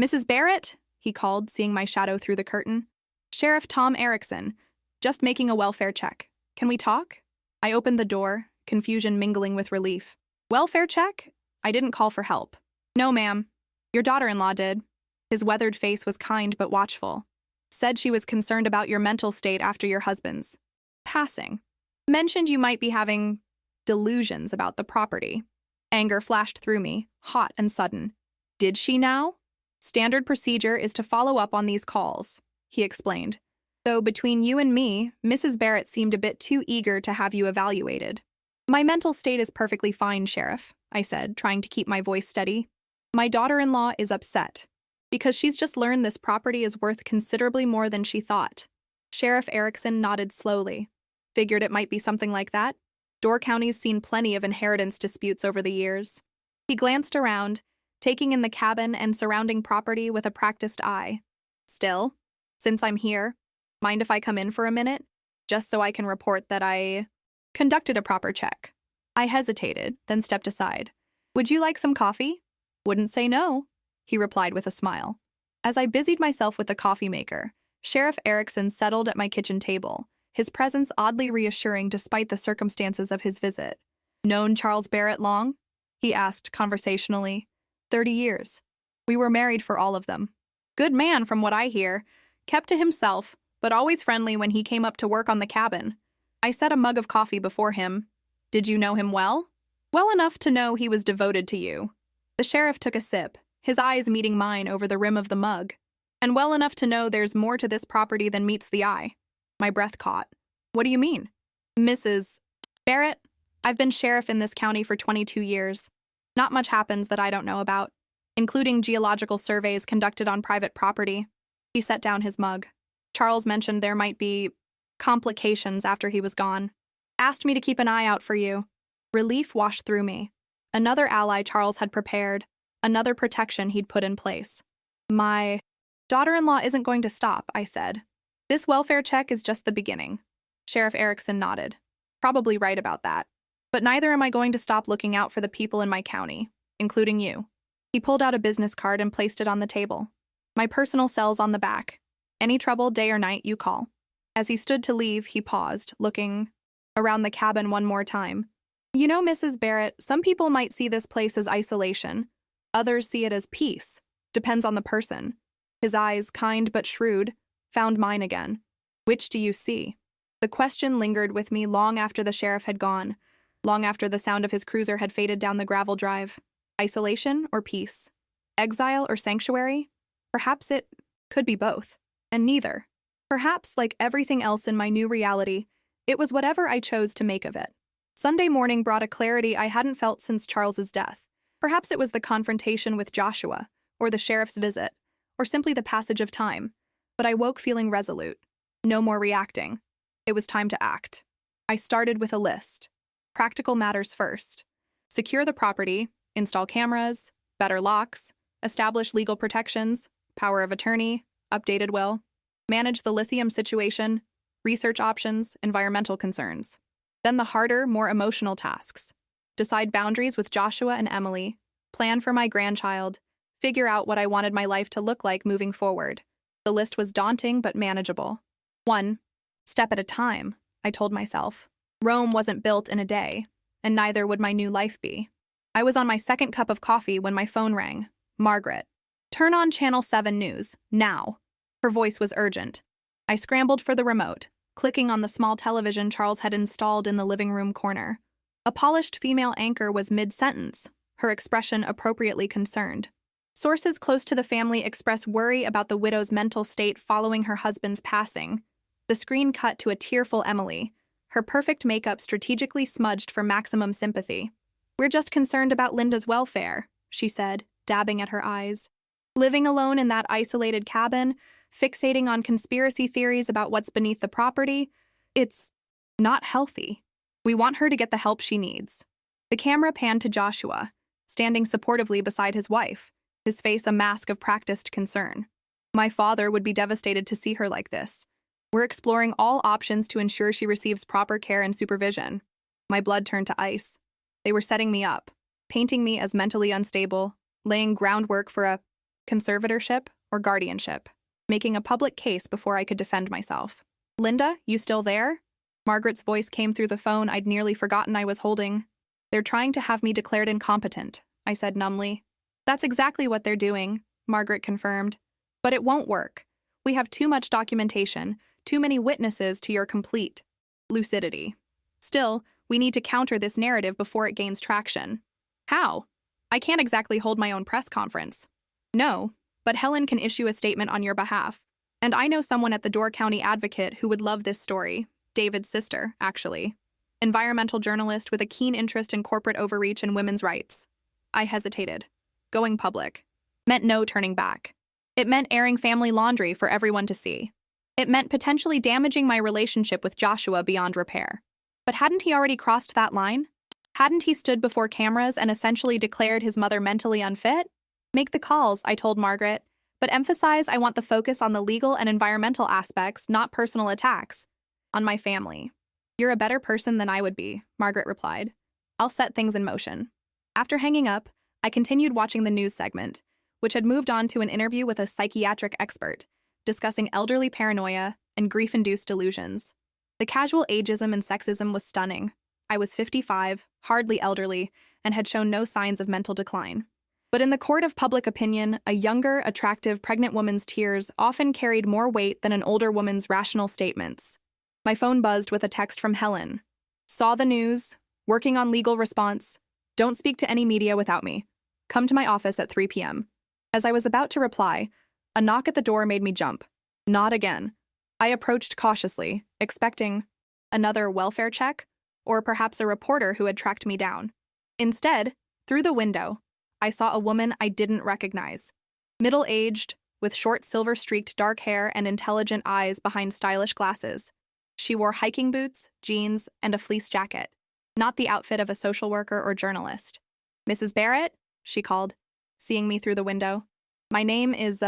Speaker 1: Mrs. Barrett? He called, seeing my shadow through the curtain. Sheriff Tom Erickson, just making a welfare check. Can we talk? I opened the door, confusion mingling with relief. Welfare check? I didn't call for help. No, ma'am. Your daughter-in-law did. His weathered face was kind but watchful. Said she was concerned about your mental state after your husband's passing. Mentioned you might be having delusions about the property. Anger flashed through me, hot and sudden. Did she now? Standard procedure is to follow up on these calls, he explained. Though between you and me, Mrs. Barrett seemed a bit too eager to have you evaluated. My mental state is perfectly fine, Sheriff, I said, trying to keep my voice steady. My daughter-in-law is upset because she's just learned this property is worth considerably more than she thought. Sheriff Erickson nodded slowly. Figured it might be something like that. Door County's seen plenty of inheritance disputes over the years. He glanced around, taking in the cabin and surrounding property with a practiced eye. Still, since I'm here, mind if I come in for a minute? Just so I can report that I conducted a proper check. I hesitated, then stepped aside. Would you like some coffee? Wouldn't say no, he replied with a smile. As I busied myself with the coffee maker, Sheriff Erickson settled at my kitchen table, his presence oddly reassuring despite the circumstances of his visit. Known Charles Barrett long? He asked conversationally. 30 years. We were married for all of them. Good man from what I hear. Kept to himself, but always friendly when he came up to work on the cabin. I set a mug of coffee before him. Did you know him well? Well enough to know he was devoted to you. The sheriff took a sip, his eyes meeting mine over the rim of the mug. And well enough to know there's more to this property than meets the eye. My breath caught. What do you mean? Mrs. Barrett, I've been sheriff in this county for 22 years. Not much happens that I don't know about, including geological surveys conducted on private property. He set down his mug. Charles mentioned there might be complications after he was gone. Asked me to keep an eye out for you. Relief washed through me. Another ally Charles had prepared, another protection he'd put in place. My daughter-in-law isn't going to stop, I said. This welfare check is just the beginning. Sheriff Erickson nodded. Probably right about that. But neither am I going to stop looking out for the people in my county, including you. He pulled out a business card and placed it on the table. My personal cell's on the back. Any trouble, day or night, you call. As he stood to leave, he paused, looking around the cabin one more time. You know, Mrs. Barrett, some people might see this place as isolation. Others see it as peace. Depends on the person. His eyes, kind but shrewd, found mine again. Which do you see? The question lingered with me long after the sheriff had gone, long after the sound of his cruiser had faded down the gravel drive. Isolation or peace? Exile or sanctuary? Perhaps it could be both, and neither. Perhaps, like everything else in my new reality, it was whatever I chose to make of it. Sunday morning brought a clarity I hadn't felt since Charles's death. Perhaps it was the confrontation with Joshua, or the sheriff's visit, or simply the passage of time. But I woke feeling resolute. No more reacting. It was time to act. I started with a list. Practical matters first. Secure the property, install cameras, better locks, establish legal protections, power of attorney, updated will, manage the lithium situation, research options, environmental concerns. Then the harder, more emotional tasks. Decide boundaries with Joshua and Emily, plan for my grandchild, figure out what I wanted my life to look like moving forward. The list was daunting but manageable. 1 step at a time, I told myself. Rome wasn't built in a day, and neither would my new life be. I was on my second cup of coffee when my phone rang. Margaret. Turn on Channel 7 News, now. Her voice was urgent. I scrambled for the remote, clicking on the small television Charles had installed in the living room corner. A polished female anchor was mid-sentence, her expression appropriately concerned. Sources close to the family express worry about the widow's mental state following her husband's passing. The screen cut to a tearful Emily, her perfect makeup strategically smudged for maximum sympathy. We're just concerned about Linda's welfare, she said, dabbing at her eyes. Living alone in that isolated cabin, fixating on conspiracy theories about what's beneath the property, it's not healthy. We want her to get the help she needs. The camera panned to Joshua, standing supportively beside his wife, his face a mask of practiced concern. My father would be devastated to see her like this. We're exploring all options to ensure she receives proper care and supervision. My blood turned to ice. They were setting me up, painting me as mentally unstable, laying groundwork for a conservatorship or guardianship, making a public case before I could defend myself. Linda, you still there? Margaret's voice came through the phone I'd nearly forgotten I was holding. They're trying to have me declared incompetent, I said numbly. That's exactly what they're doing, Margaret confirmed. But it won't work. We have too much documentation, too many witnesses to your complete lucidity. Still, we need to counter this narrative before it gains traction. How? I can't exactly hold my own press conference. No, but Helen can issue a statement on your behalf. And I know someone at the Door County Advocate who would love this story. David's sister, actually. Environmental journalist with a keen interest in corporate overreach and women's rights. I hesitated. Going public meant no turning back. It meant airing family laundry for everyone to see. It meant potentially damaging my relationship with Joshua beyond repair. But hadn't he already crossed that line? Hadn't he stood before cameras and essentially declared his mother mentally unfit? Make the calls, I told Margaret, but emphasize I want the focus on the legal and environmental aspects, not personal attacks. On my family. You're a better person than I would be, Margaret replied. I'll set things in motion. After hanging up, I continued watching the news segment, which had moved on to an interview with a psychiatric expert, discussing elderly paranoia and grief-induced delusions. The casual ageism and sexism was stunning. I was 55, hardly elderly, and had shown no signs of mental decline. But in the court of public opinion, a younger, attractive, pregnant woman's tears often carried more weight than an older woman's rational statements. My phone buzzed with a text from Helen. Saw the news, working on legal response. Don't speak to any media without me. Come to my office at 3 p.m. As I was about to reply, a knock at the door made me jump. Not again. I approached cautiously, expecting another welfare check, or perhaps a reporter who had tracked me down. Instead, through the window, I saw a woman I didn't recognize. Middle-aged, with short silver-streaked dark hair and intelligent eyes behind stylish glasses. She wore hiking boots, jeans, and a fleece jacket, not the outfit of a social worker or journalist. Mrs. Barrett? She called, seeing me through the window. My name is,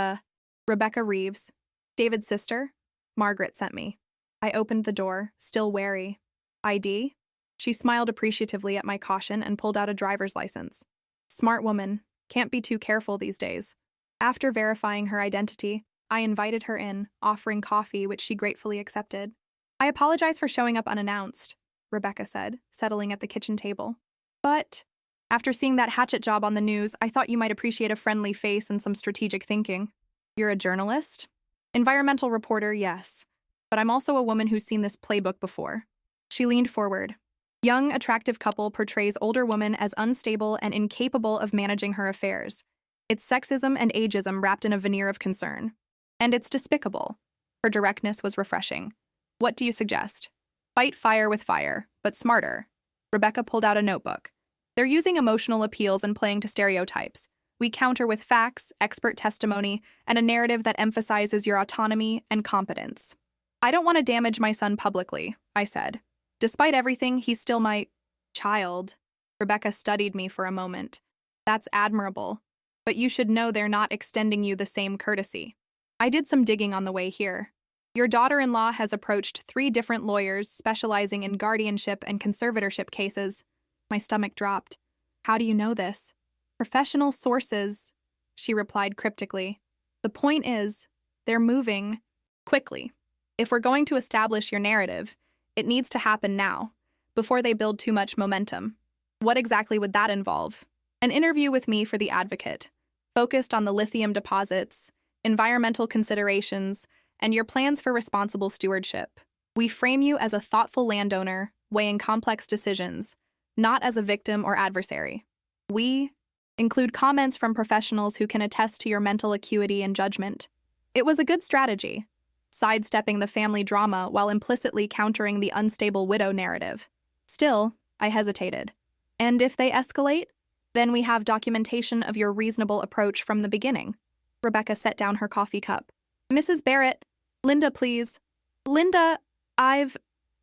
Speaker 1: Rebecca Reeves. David's sister? Margaret sent me. I opened the door, still wary. ID? She smiled appreciatively at my caution and pulled out a driver's license. Smart woman. Can't be too careful these days. After verifying her identity, I invited her in, offering coffee, which she gratefully accepted. I apologize for showing up unannounced, Rebecca said, settling at the kitchen table. But after seeing that hatchet job on the news, I thought you might appreciate a friendly face and some strategic thinking. You're a journalist? Environmental reporter, yes. But I'm also a woman who's seen this playbook before. She leaned forward. Young, attractive couple portrays older woman as unstable and incapable of managing her affairs. It's sexism and ageism wrapped in a veneer of concern. And it's despicable. Her directness was refreshing. What do you suggest? Fight fire with fire, but smarter. Rebecca pulled out a notebook. They're using emotional appeals and playing to stereotypes. We counter with facts, expert testimony, and a narrative that emphasizes your autonomy and competence. I don't want to damage my son publicly, I said. Despite everything, he's still my child. Rebecca studied me for a moment. That's admirable. But you should know they're not extending you the same courtesy. I did some digging on the way here. Your daughter-in-law has approached 3 different lawyers specializing in guardianship and conservatorship cases. My stomach dropped. How do you know this? Professional sources, she replied cryptically. The point is, they're moving quickly. If we're going to establish your narrative, it needs to happen now, before they build too much momentum. What exactly would that involve? An interview with me for the Advocate, focused on the lithium deposits, environmental considerations, and your plans for responsible stewardship. We frame you as a thoughtful landowner, weighing complex decisions, not as a victim or adversary. We include comments from professionals who can attest to your mental acuity and judgment. It was a good strategy, sidestepping the family drama while implicitly countering the unstable widow narrative. Still, I hesitated. And if they escalate, then we have documentation of your reasonable approach from the beginning. Rebecca set down her coffee cup. Mrs. Barrett, Linda, please. Linda, I've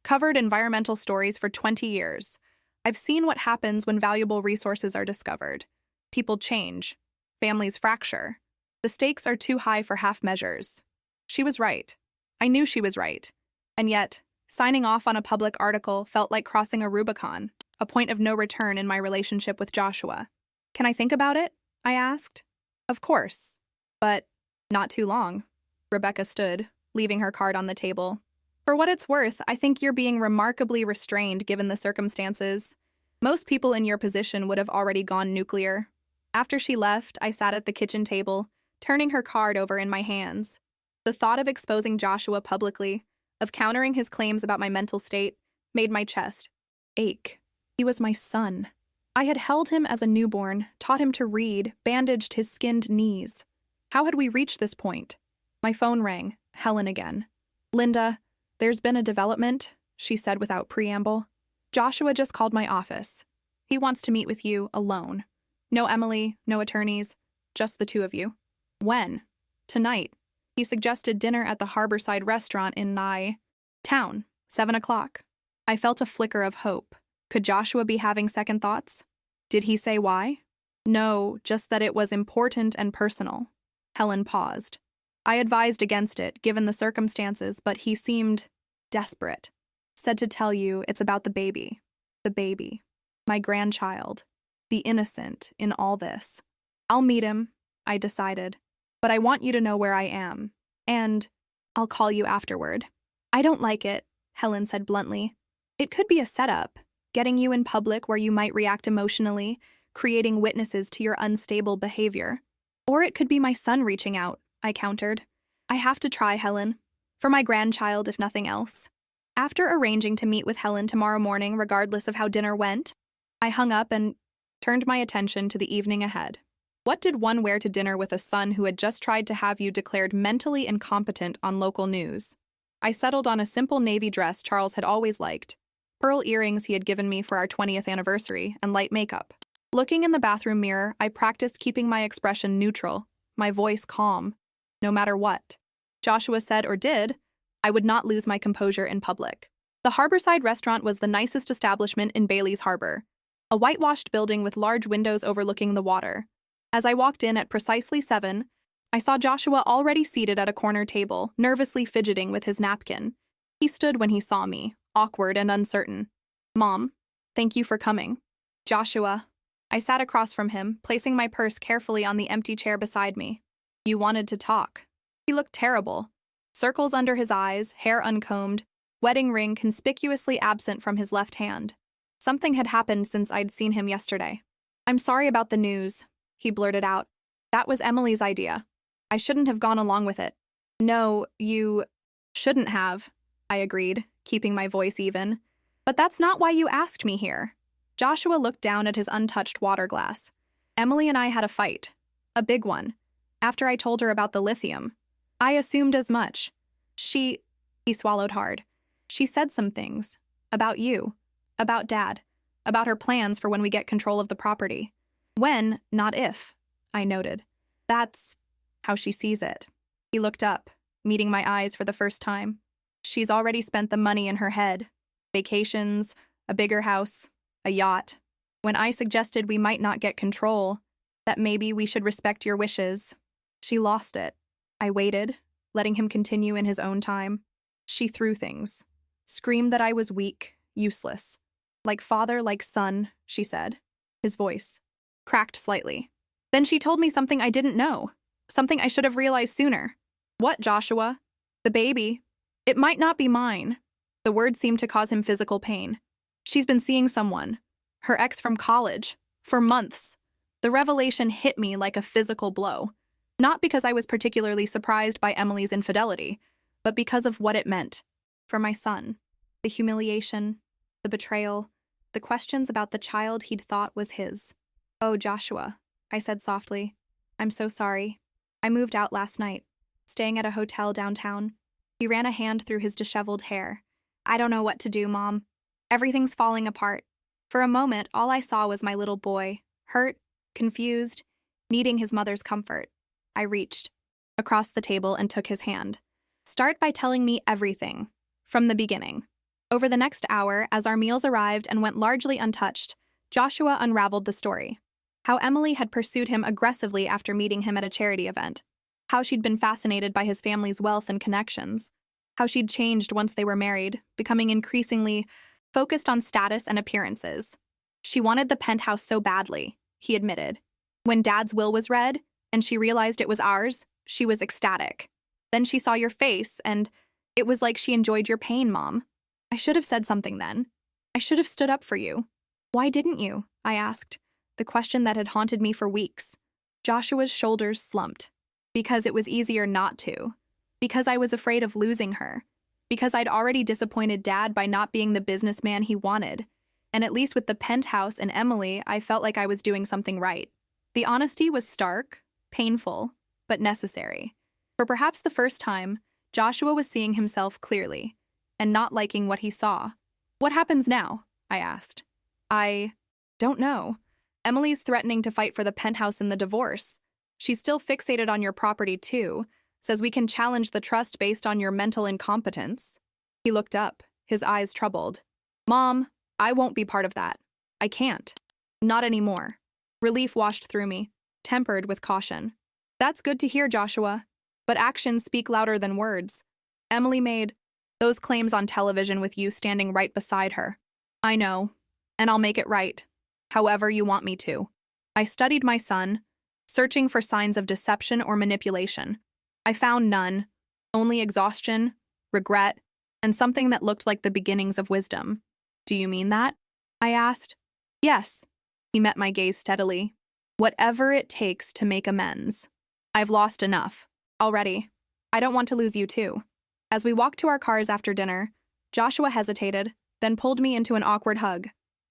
Speaker 1: covered environmental stories for 20 years. I've seen what happens when valuable resources are discovered. People change. Families fracture. The stakes are too high for half measures. She was right. I knew she was right. And yet, signing off on a public article felt like crossing a Rubicon, a point of no return in my relationship with Joshua. Can I think about it? I asked. Of course. But not too long. Rebecca stood, leaving her card on the table. For what it's worth, I think you're being remarkably restrained given the circumstances. Most people in your position would have already gone nuclear. After she left, I sat at the kitchen table, turning her card over in my hands. The thought of exposing Joshua publicly, of countering his claims about my mental state, made my chest ache. He was my son. I had held him as a newborn, taught him to read, bandaged his skinned knees. How had we reached this point? My phone rang. Helen again. Linda, there's been a development, she said without preamble. Joshua just called my office. He wants to meet with you alone. No Emily, no attorneys, just the 2 of you. When? Tonight. He suggested dinner at the Harborside restaurant in Nye town, 7 o'clock. I felt a flicker of hope. Could Joshua be having second thoughts? Did he say why? No, just that it was important and personal. Helen paused. I advised against it, given the circumstances, but he seemed desperate. Said to tell you it's about the baby. The baby. My grandchild. The innocent in all this. I'll meet him, I decided. But I want you to know where I am. And I'll call you afterward. I don't like it, Helen said bluntly. It could be a setup, getting you in public where you might react emotionally, creating witnesses to your unstable behavior. Or it could be my son reaching out, I countered. I have to try, Helen. For my grandchild, if nothing else. After arranging to meet with Helen tomorrow morning, regardless of how dinner went, I hung up and turned my attention to the evening ahead. What did one wear to dinner with a son who had just tried to have you declared mentally incompetent on local news? I settled on a simple navy dress Charles had always liked, pearl earrings he had given me for our 20th anniversary, and light makeup. Looking in the bathroom mirror, I practiced keeping my expression neutral, my voice calm. No matter what Joshua said or did, I would not lose my composure in public. The Harborside restaurant was the nicest establishment in Bailey's Harbor, a whitewashed building with large windows overlooking the water. As I walked in at precisely 7, I saw Joshua already seated at a corner table, nervously fidgeting with his napkin. He stood when he saw me, awkward and uncertain. Mom, thank you for coming. Joshua. I sat across from him, placing my purse carefully on the empty chair beside me. You wanted to talk. He looked terrible. Circles under his eyes, hair uncombed, wedding ring conspicuously absent from his left hand. Something had happened since I'd seen him yesterday. I'm sorry about the news, he blurted out. That was Emily's idea. I shouldn't have gone along with it. No, you shouldn't have, I agreed, keeping my voice even. But that's not why you asked me here. Joshua looked down at his untouched water glass. Emily and I had a fight. A big one. After I told her about the lithium. I assumed as much. He swallowed hard. She said some things. About you. About Dad. About her plans for when we get control of the property. When, not if, I noted. That's how she sees it. He looked up, meeting my eyes for the first time. She's already spent the money in her head. vacations, a bigger house, a yacht. When I suggested we might not get control, that maybe we should respect your wishes, she lost it. I waited, letting him continue in his own time. She threw things, screamed that I was weak, useless. Like father, like son, she said. His voice cracked slightly. Then she told me something I didn't know, something I should have realized sooner. What, Joshua? The baby. It might not be mine. The word seemed to cause him physical pain. She's been seeing someone, her ex from college, for months. The revelation hit me like a physical blow, not because I was particularly surprised by Emily's infidelity, but because of what it meant for my son. The humiliation, the betrayal, the questions about the child he'd thought was his. Oh, Joshua, I said softly. I'm so sorry. I moved out last night, staying at a hotel downtown. He ran a hand through his disheveled hair. I don't know what to do, Mom. Everything's falling apart. For a moment, all I saw was my little boy, hurt, confused, needing his mother's comfort. I reached across the table and took his hand. Start by telling me everything, from the beginning. Over the next hour, as our meals arrived and went largely untouched, Joshua unraveled the story. How Emily had pursued him aggressively after meeting him at a charity event. How she'd been fascinated by his family's wealth and connections. How she'd changed once they were married, becoming increasingly focused on status and appearances. She wanted the penthouse so badly, he admitted. When Dad's will was read, and she realized it was ours, she was ecstatic. Then she saw your face, and it was like she enjoyed your pain, Mom. I should have said something then. I should have stood up for you. Why didn't you? I asked, the question that had haunted me for weeks. Joshua's shoulders slumped. Because it was easier not to. Because I was afraid of losing her. Because I'd already disappointed Dad by not being the businessman he wanted. And at least with the penthouse and Emily, I felt like I was doing something right. The honesty was stark, painful, but necessary. For perhaps the first time, Joshua was seeing himself clearly, and not liking what he saw. What happens now? I asked. I don't know. Emily's threatening to fight for the penthouse in the divorce. She's still fixated on your property too, says we can challenge the trust based on your mental incompetence. He looked up, his eyes troubled. Mom, I won't be part of that. I can't. Not anymore. Relief washed through me, tempered with caution. That's good to hear, Joshua, but actions speak louder than words. Emily made those claims on television with you standing right beside her. I know, and I'll make it right, however you want me to. I studied my son, searching for signs of deception or manipulation. I found none, only exhaustion, regret, and something that looked like the beginnings of wisdom. Do you mean that? I asked. Yes. He met my gaze steadily. Whatever it takes to make amends. I've lost enough. Already. I don't want to lose you too. As we walked to our cars after dinner, Joshua hesitated, then pulled me into an awkward hug.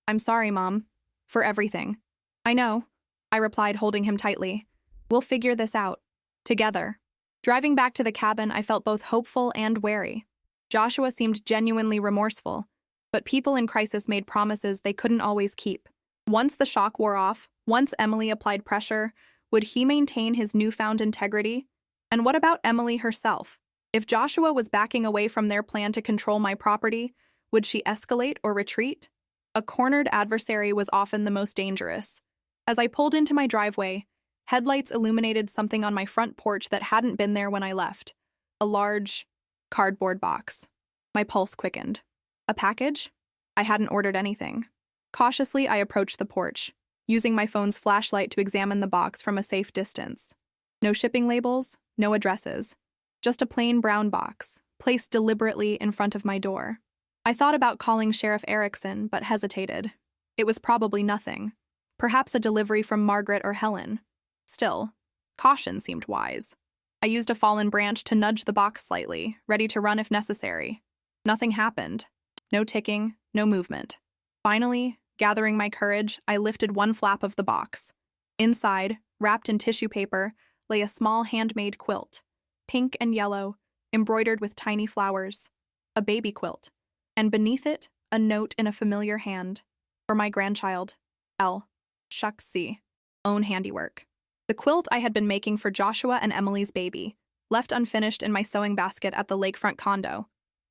Speaker 1: I'm sorry, Mom. For everything. I know, I replied, holding him tightly. We'll figure this out. Together. Driving back to the cabin, I felt both hopeful and wary. Joshua seemed genuinely remorseful, but people in crisis made promises they couldn't always keep. Once the shock wore off, once Emily applied pressure, would he maintain his newfound integrity? And what about Emily herself? If Joshua was backing away from their plan to control my property, would she escalate or retreat? A cornered adversary was often the most dangerous. As I pulled into my driveway, headlights illuminated something on my front porch that hadn't been there when I left. A large, cardboard box. My pulse quickened. A package? I hadn't ordered anything. Cautiously, I approached the porch, using my phone's flashlight to examine the box from a safe distance. No shipping labels, no addresses. Just a plain brown box, placed deliberately in front of my door. I thought about calling Sheriff Erickson, but hesitated. It was probably nothing. Perhaps a delivery from Margaret or Helen. Still, caution seemed wise. I used a fallen branch to nudge the box slightly, ready to run if necessary. Nothing happened. No ticking, no movement. Finally, gathering my courage, I lifted one flap of the box. Inside, wrapped in tissue paper, lay a small handmade quilt, pink and yellow, embroidered with tiny flowers. A baby quilt. And beneath it, a note in a familiar hand. For my grandchild, L. Shucks C. Own handiwork. The quilt I had been making for Joshua and Emily's baby, left unfinished in my sewing basket at the lakefront condo.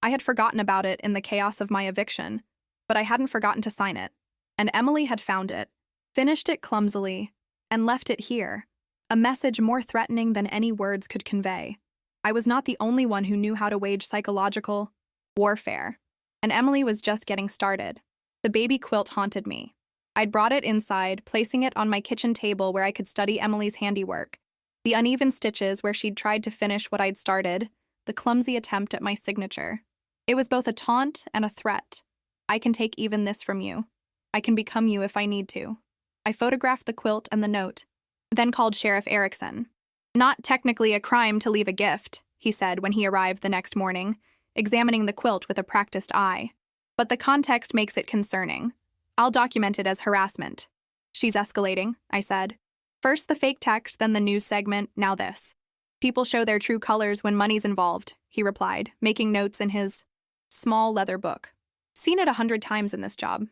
Speaker 1: I had forgotten about it in the chaos of my eviction, but I hadn't forgotten to sign it. And Emily had found it, finished it clumsily, and left it here, a message more threatening than any words could convey. I was not the only one who knew how to wage psychological warfare, and Emily was just getting started. The baby quilt haunted me. I'd brought it inside, placing it on my kitchen table where I could study Emily's handiwork. The uneven stitches where she'd tried to finish what I'd started, the clumsy attempt at my signature. It was both a taunt and a threat. I can take even this from you. I can become you if I need to. I photographed the quilt and the note, then called Sheriff Erickson. Not technically a crime to leave a gift, he said when he arrived the next morning, examining the quilt with a practiced eye. But the context makes it concerning. I'll document it as harassment. She's escalating, I said. First the fake text, then the news segment, now this. People show their true colors when money's involved, he replied, making notes in his small leather book. Seen it 100 times in this job.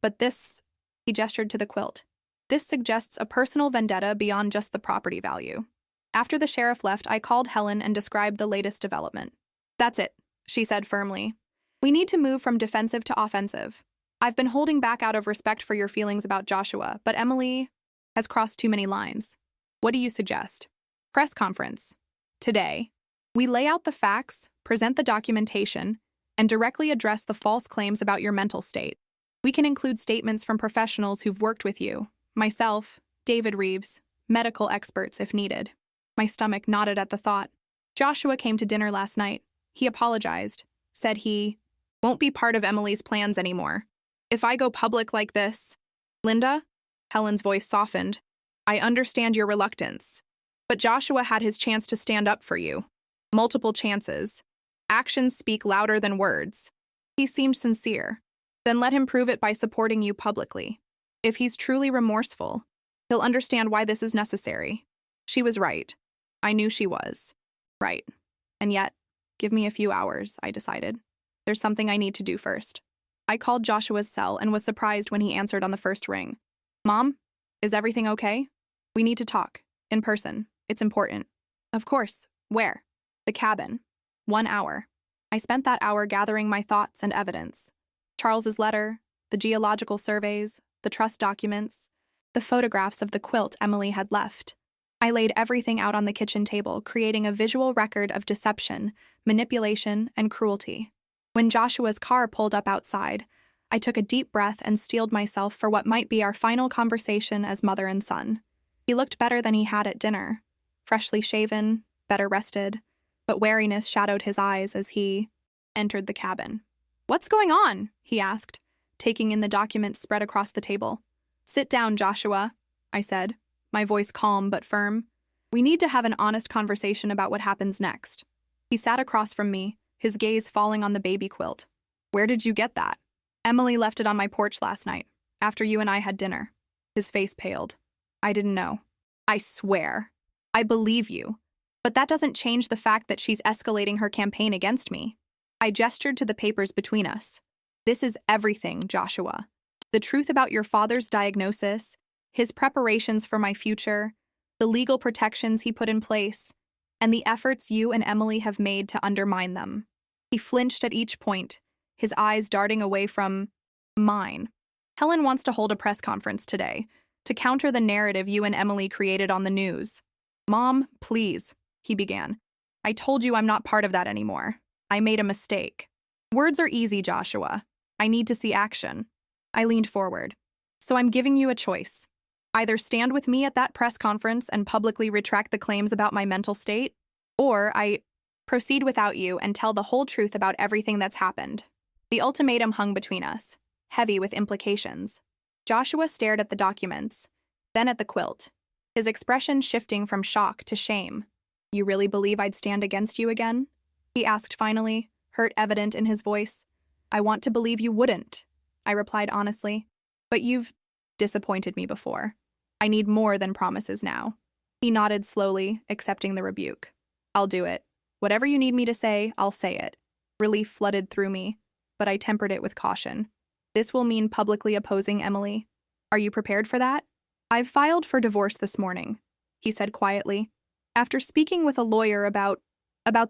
Speaker 1: But this, he gestured to the quilt. This suggests a personal vendetta beyond just the property value. After the sheriff left, I called Helen and described the latest development. That's it, she said firmly. We need to move from defensive to offensive. I've been holding back out of respect for your feelings about Joshua, but Emily has crossed too many lines. What do you suggest? Press conference. Today, we lay out the facts, present the documentation, and directly address the false claims about your mental state. We can include statements from professionals who've worked with you, myself, David Reeves, medical experts if needed. My stomach knotted at the thought. Joshua came to dinner last night. He apologized, said he won't be part of Emily's plans anymore. If I go public like this, Linda, Helen's voice softened, I understand your reluctance. But Joshua had his chance to stand up for you. Multiple chances. Actions speak louder than words. He seemed sincere. Then let him prove it by supporting you publicly. If he's truly remorseful, he'll understand why this is necessary. She was right. I knew she was. Right. And yet, give me a few hours, I decided. There's something I need to do first. I called Joshua's cell and was surprised when he answered on the first ring. Mom, is everything okay? We need to talk. In person. It's important. Of course. Where? The cabin. 1 hour. I spent that hour gathering my thoughts and evidence. Charles's letter, the geological surveys, the trust documents, the photographs of the quilt Emily had left. I laid everything out on the kitchen table, creating a visual record of deception, manipulation, and cruelty. When Joshua's car pulled up outside, I took a deep breath and steeled myself for what might be our final conversation as mother and son. He looked better than he had at dinner, freshly shaven, better rested, but wariness shadowed his eyes as he entered the cabin. What's going on? He asked, taking in the documents spread across the table. Sit down, Joshua, I said, my voice calm but firm. We need to have an honest conversation about what happens next. He sat across from me, his gaze falling on the baby quilt. Where did you get that? Emily left it on my porch last night, after you and I had dinner. His face paled. I didn't know. I swear. I believe you. But that doesn't change the fact that she's escalating her campaign against me. I gestured to the papers between us. This is everything, Joshua. The truth about your father's diagnosis, his preparations for my future, the legal protections he put in place, and the efforts you and Emily have made to undermine them. He flinched at each point, his eyes darting away from mine. Helen wants to hold a press conference today to counter the narrative you and Emily created on the news. Mom, please, he began. I told you I'm not part of that anymore. I made a mistake. Words are easy, Joshua. I need to see action. I leaned forward. So I'm giving you a choice. Either stand with me at that press conference and publicly retract the claims about my mental state, or I proceed without you and tell the whole truth about everything that's happened. The ultimatum hung between us, heavy with implications. Joshua stared at the documents, then at the quilt, his expression shifting from shock to shame. You really believe I'd stand against you again? He asked finally, hurt evident in his voice. I want to believe you wouldn't, I replied honestly. But you've disappointed me before. I need more than promises now. He nodded slowly, accepting the rebuke. I'll do it. Whatever you need me to say, I'll say it. Relief flooded through me, but I tempered it with caution. This will mean publicly opposing Emily. Are you prepared for that? I've filed for divorce this morning, he said quietly. After speaking with a lawyer about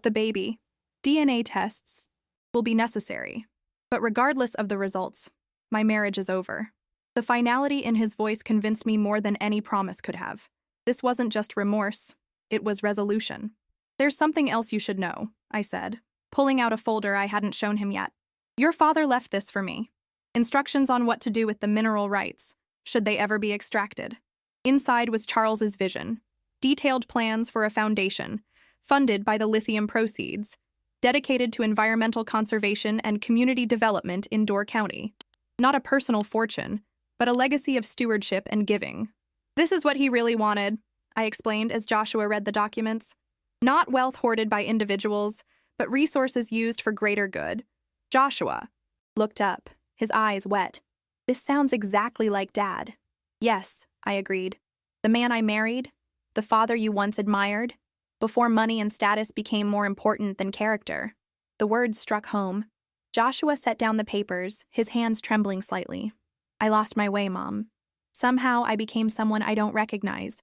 Speaker 1: the baby, DNA tests, will be necessary. But regardless of the results, my marriage is over. The finality in his voice convinced me more than any promise could have. This wasn't just remorse, it was resolution. There's something else you should know, I said, pulling out a folder I hadn't shown him yet. Your father left this for me. Instructions on what to do with the mineral rights, should they ever be extracted. Inside was Charles's vision. Detailed plans for a foundation, funded by the lithium proceeds, dedicated to environmental conservation and community development in Door County. Not a personal fortune, but a legacy of stewardship and giving. This is what he really wanted, I explained as Joshua read the documents. Not wealth hoarded by individuals, but resources used for greater good. Joshua looked up, his eyes wet. This sounds exactly like Dad. Yes, I agreed. The man I married, the father you once admired, before money and status became more important than character. The words struck home. Joshua set down the papers, his hands trembling slightly. I lost my way, Mom. Somehow I became someone I don't recognize,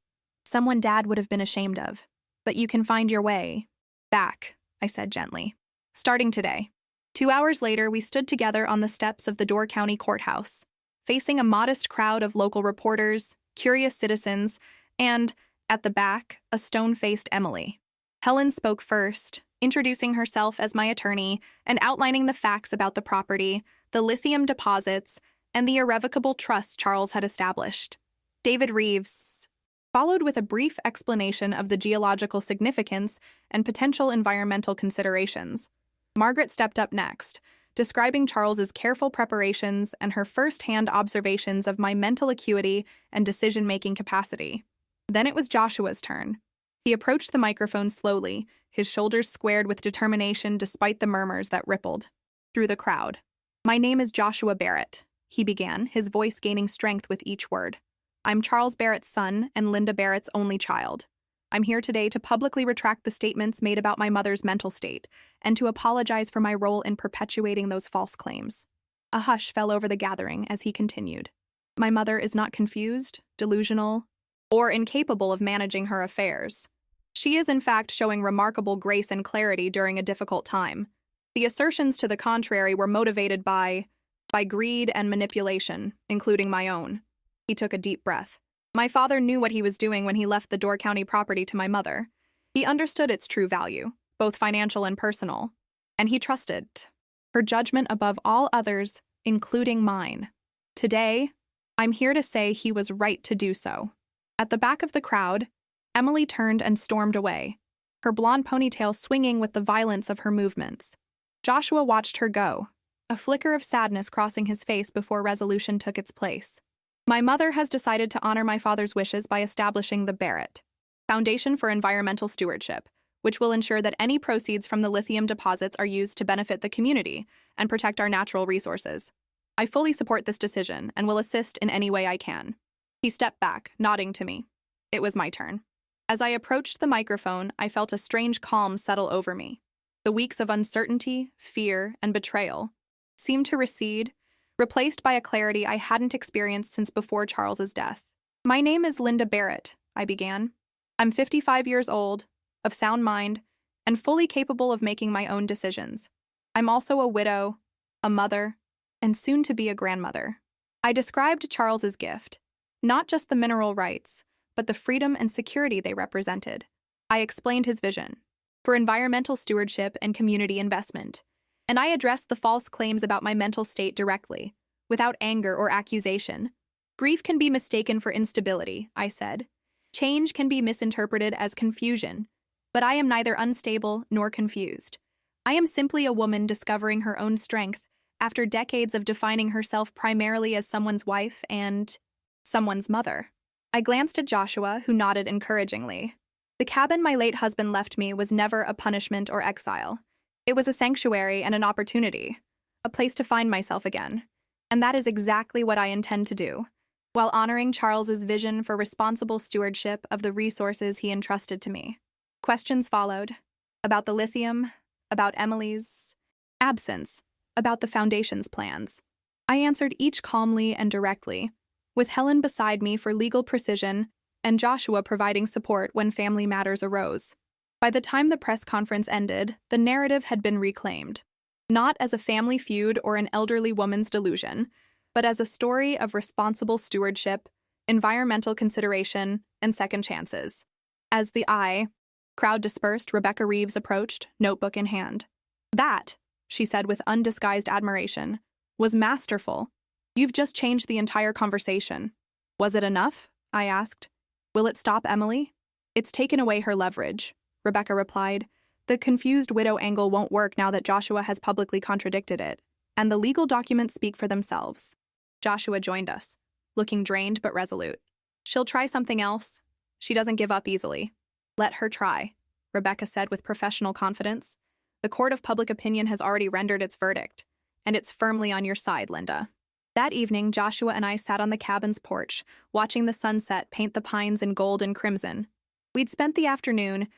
Speaker 1: someone Dad would have been ashamed of. But you can find your way back, I said gently. Starting today. 2 hours later, we stood together on the steps of the Door County Courthouse, facing a modest crowd of local reporters, curious citizens, and, at the back, a stone-faced Emily. Helen spoke first, introducing herself as my attorney and outlining the facts about the property, the lithium deposits, and the irrevocable trust Charles had established. David Reeves followed with a brief explanation of the geological significance and potential environmental considerations. Margaret stepped up next, describing Charles's careful preparations and her first-hand observations of my mental acuity and decision-making capacity. Then it was Joshua's turn. He approached the microphone slowly, his shoulders squared with determination despite the murmurs that rippled through the crowd. My name is Joshua Barrett, he began, his voice gaining strength with each word. I'm Charles Barrett's son and Linda Barrett's only child. I'm here today to publicly retract the statements made about my mother's mental state and to apologize for my role in perpetuating those false claims. A hush fell over the gathering as he continued. My mother is not confused, delusional, or incapable of managing her affairs. She is, in fact, showing remarkable grace and clarity during a difficult time. The assertions to the contrary were motivated by greed and manipulation, including my own. He took a deep breath. My father knew what he was doing when he left the Door County property to my mother. He understood its true value, both financial and personal, and he trusted her judgment above all others, including mine. Today, I'm here to say he was right to do so. At the back of the crowd, Emily turned and stormed away, her blonde ponytail swinging with the violence of her movements. Joshua watched her go, a flicker of sadness crossing his face before resolution took its place. My mother has decided to honor my father's wishes by establishing the Barrett Foundation for Environmental Stewardship, which will ensure that any proceeds from the lithium deposits are used to benefit the community and protect our natural resources. I fully support this decision and will assist in any way I can. He stepped back, nodding to me. It was my turn. As I approached the microphone, I felt a strange calm settle over me. The weeks of uncertainty, fear, and betrayal seemed to recede, replaced by a clarity I hadn't experienced since before Charles's death. My name is Linda Barrett, I began. I'm 55 years old, of sound mind, and fully capable of making my own decisions. I'm also a widow, a mother, and soon to be a grandmother. I described Charles's gift, not just the mineral rights, but the freedom and security they represented. I explained his vision for environmental stewardship and community investment, and I addressed the false claims about my mental state directly, without anger or accusation. Grief can be mistaken for instability, I said. Change can be misinterpreted as confusion, but I am neither unstable nor confused. I am simply a woman discovering her own strength after decades of defining herself primarily as someone's wife and someone's mother. I glanced at Joshua, who nodded encouragingly. The cabin my late husband left me was never a punishment or exile. It was a sanctuary and an opportunity, a place to find myself again. And that is exactly what I intend to do, while honoring Charles's vision for responsible stewardship of the resources he entrusted to me. Questions followed, about the lithium, about Emily's absence, about the Foundation's plans. I answered each calmly and directly, with Helen beside me for legal precision and Joshua providing support when family matters arose. By the time the press conference ended, the narrative had been reclaimed. not as a family feud or an elderly woman's delusion, but as a story of responsible stewardship, environmental consideration, and second chances. As the crowd dispersed, Rebecca Reeves approached, notebook in hand. "That," she said with undisguised admiration, "was masterful. You've just changed the entire conversation." "Was it enough?" I asked. "Will it stop Emily?" "It's taken away her leverage," Rebecca replied. "The confused widow angle won't work now that Joshua has publicly contradicted it, and the legal documents speak for themselves." Joshua joined us, looking drained but resolute. "She'll try something else. She doesn't give up easily." "Let her try," Rebecca said with professional confidence. "The court of public opinion has already rendered its verdict, and it's firmly on your side, Linda." That evening, Joshua and I sat on the cabin's porch, watching the sunset paint the pines in gold and crimson. We'd spent the afternoon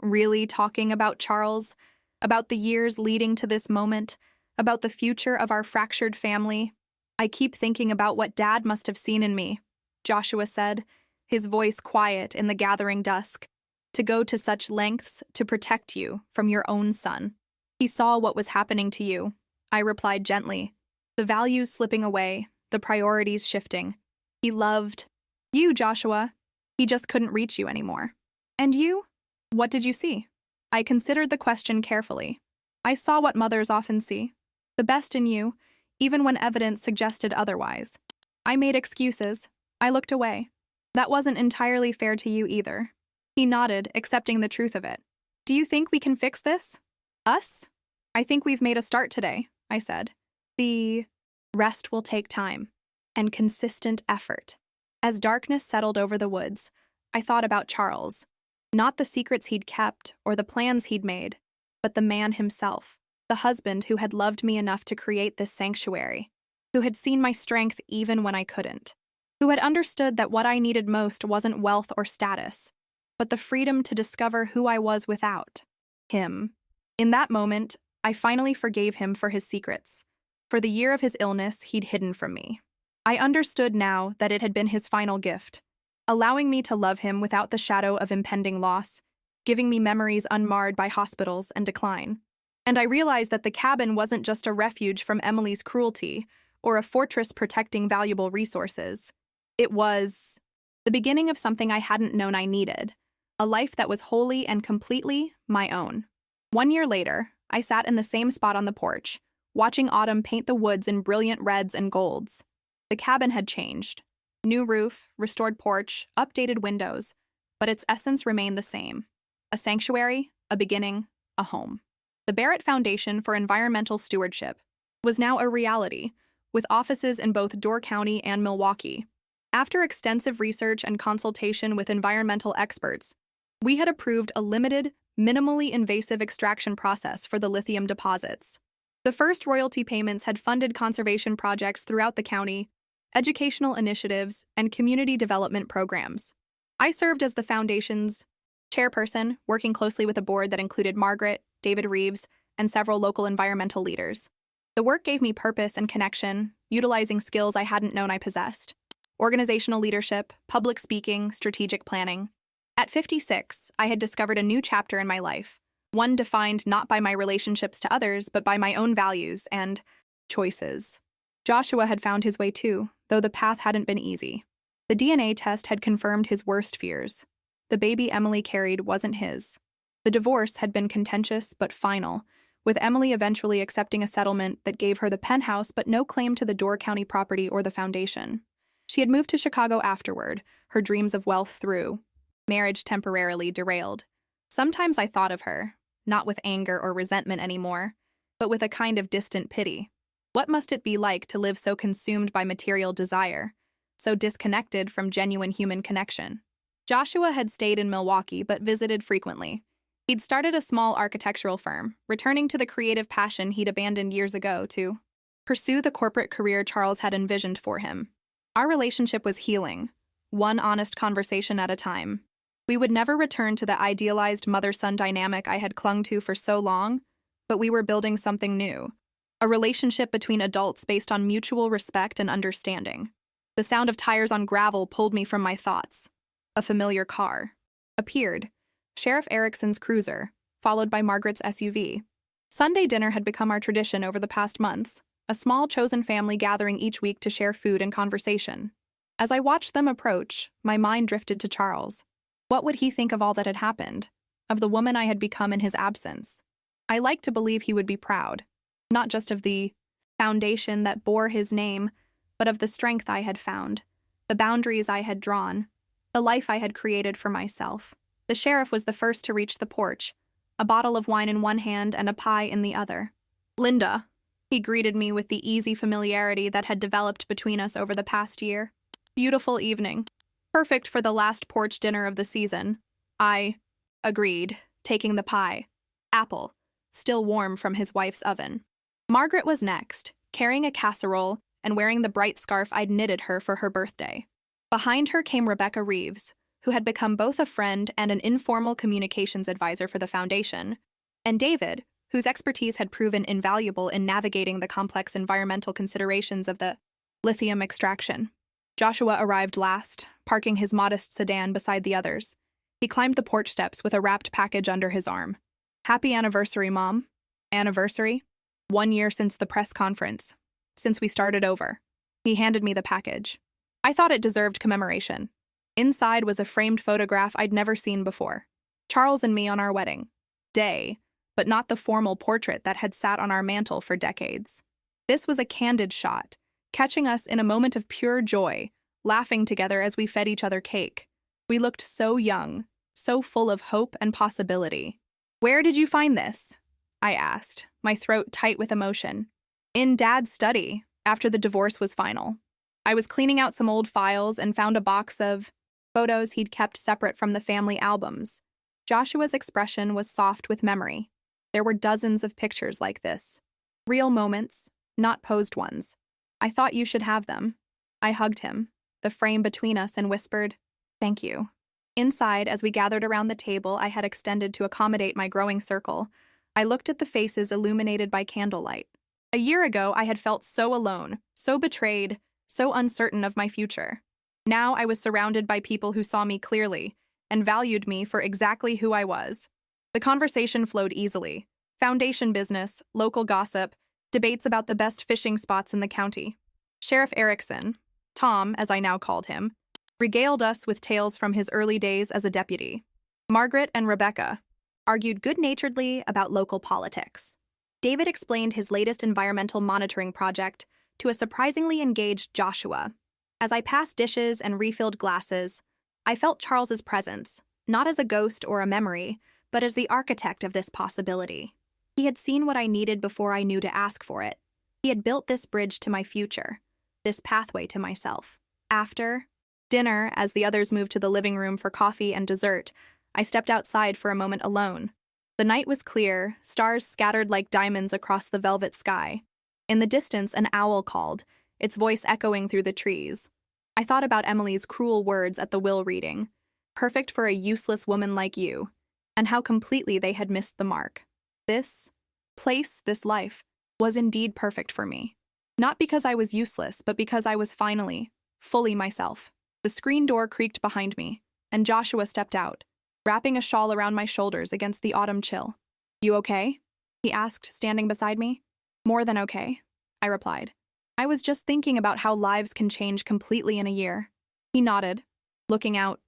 Speaker 1: really talking about Charles, about the years leading to this moment, about the future of our fractured family. "I keep thinking about what Dad must have seen in me," Joshua said, his voice quiet in the gathering dusk. "To go to such lengths to protect you from your own son. He saw what was happening to you," I replied gently. "The values slipping away, the priorities shifting. He loved you, Joshua. He just couldn't reach you anymore." "And you? What did you see?" I considered the question carefully. "I saw what mothers often see. The best in you, even when evidence suggested otherwise. I made excuses. I looked away. That wasn't entirely fair to you either." He nodded, accepting the truth of it. "Do you think we can fix this?" "Us? I think we've made a start today," I said. "The rest will take time and consistent effort." As darkness settled over the woods, I thought about Charles. Not the secrets he'd kept or the plans he'd made, but the man himself, the husband who had loved me enough to create this sanctuary, who had seen my strength even when I couldn't, who had understood that what I needed most wasn't wealth or status, but the freedom to discover who I was without him. In that moment, I finally forgave him for his secrets, for the year of his illness he'd hidden from me. I understood now that it had been his final gift, allowing me to love him without the shadow of impending loss, giving me memories unmarred by hospitals and decline. And I realized that the cabin wasn't just a refuge from Emily's cruelty or a fortress protecting valuable resources. It was the beginning of something I hadn't known I needed, a life that was wholly and completely my own. 1 year later, I sat in the same spot on the porch, watching autumn paint the woods in brilliant reds and golds. The cabin had changed. New roof, restored porch, updated windows, but its essence remained the same. A sanctuary, a beginning, a home. The Barrett Foundation for Environmental Stewardship was now a reality, with offices in both Door County and Milwaukee. After extensive research and consultation with environmental experts, we had approved a limited, minimally invasive extraction process for the lithium deposits. The first royalty payments had funded conservation projects throughout the county, educational initiatives, and community development programs. I served as the foundation's chairperson, working closely with a board that included Margaret, David Reeves, and several local environmental leaders. The work gave me purpose and connection, utilizing skills I hadn't known I possessed. Organizational leadership, public speaking, strategic planning. At 56, I had discovered a new chapter in my life, one defined not by my relationships to others, but by my own values and choices. Joshua had found his way too, though the path hadn't been easy. The DNA test had confirmed his worst fears. The baby Emily carried wasn't his. The divorce had been contentious but final, with Emily eventually accepting a settlement that gave her the penthouse but no claim to the Door County property or the foundation. She had moved to Chicago afterward, her dreams of wealth through. Marriage temporarily derailed. Sometimes I thought of her, not with anger or resentment anymore, but with a kind of distant pity. What must it be like to live so consumed by material desire, so disconnected from genuine human connection? Joshua had stayed in Milwaukee but visited frequently. He'd started a small architectural firm, returning to the creative passion he'd abandoned years ago to pursue the corporate career Charles had envisioned for him. Our relationship was healing, one honest conversation at a time. We would never return to the idealized mother-son dynamic I had clung to for so long, but we were building something new, a relationship between adults based on mutual respect and understanding. The sound of tires on gravel pulled me from my thoughts. A familiar car appeared, Sheriff Erickson's cruiser, followed by Margaret's SUV. Sunday dinner had become our tradition over the past months, a small chosen family gathering each week to share food and conversation. As I watched them approach, my mind drifted to Charles. What would he think of all that had happened? Of the woman I had become in his absence? I liked to believe he would be proud, not just of the foundation that bore his name, but of the strength I had found, the boundaries I had drawn, the life I had created for myself. The sheriff was the first to reach the porch, a bottle of wine in one hand and a pie in the other. "Linda," he greeted me with the easy familiarity that had developed between us over the past year. "Beautiful evening. Perfect for the last porch dinner of the season." I agreed, taking the pie. Apple, still warm from his wife's oven. Margaret was next, carrying a casserole and wearing the bright scarf I'd knitted her for her birthday. Behind her came Rebecca Reeves, who had become both a friend and an informal communications advisor for the foundation, and David, whose expertise had proven invaluable in navigating the complex environmental considerations of the lithium extraction. Joshua arrived last, parking his modest sedan beside the others. He climbed the porch steps with a wrapped package under his arm. "Happy anniversary, Mom." "Anniversary?" "1 year since the press conference. Since we started over." He handed me the package. I thought it deserved commemoration. Inside was a framed photograph I'd never seen before. Charles and me on our wedding day, but not the formal portrait that had sat on our mantel for decades. This was a candid shot, catching us in a moment of pure joy, laughing together as we fed each other cake. We looked so young, so full of hope and possibility. "Where did you find this?" I asked, my throat tight with emotion. "In Dad's study, after the divorce was final. I was cleaning out some old files and found a box of photos he'd kept separate from the family albums." Joshua's expression was soft with memory. There were dozens of pictures like this. Real moments, not posed ones. "I thought you should have them." I hugged him, the frame between us, and whispered, "Thank you." Inside, as we gathered around the table I had extended to accommodate my growing circle, I looked at the faces illuminated by candlelight. A year ago, I had felt so alone, so betrayed, so uncertain of my future. Now I was surrounded by people who saw me clearly and valued me for exactly who I was. The conversation flowed easily. Foundation business, local gossip, debates about the best fishing spots in the county. Sheriff Erickson, Tom, as I now called him, regaled us with tales from his early days as a deputy. Margaret and Rebecca argued good-naturedly about local politics. David explained his latest environmental monitoring project to a surprisingly engaged Joshua. As I passed dishes and refilled glasses, I felt Charles's presence, not as a ghost or a memory, but as the architect of this possibility. He had seen what I needed before I knew to ask for it. He had built this bridge to my future, this pathway to myself. After dinner, as the others moved to the living room for coffee and dessert, I stepped outside for a moment alone. The night was clear, stars scattered like diamonds across the velvet sky. In the distance, an owl called, its voice echoing through the trees. I thought about Emily's cruel words at the will reading, "Perfect for a useless woman like you," and how completely they had missed the mark. This place, this life, was indeed perfect for me. Not because I was useless, but because I was finally, fully myself. The screen door creaked behind me, and Joshua stepped out, wrapping a shawl around my shoulders against the autumn chill. "You okay?" he asked, standing beside me. "More than okay," I replied. "I was just thinking about how lives can change completely in a year." He nodded, looking out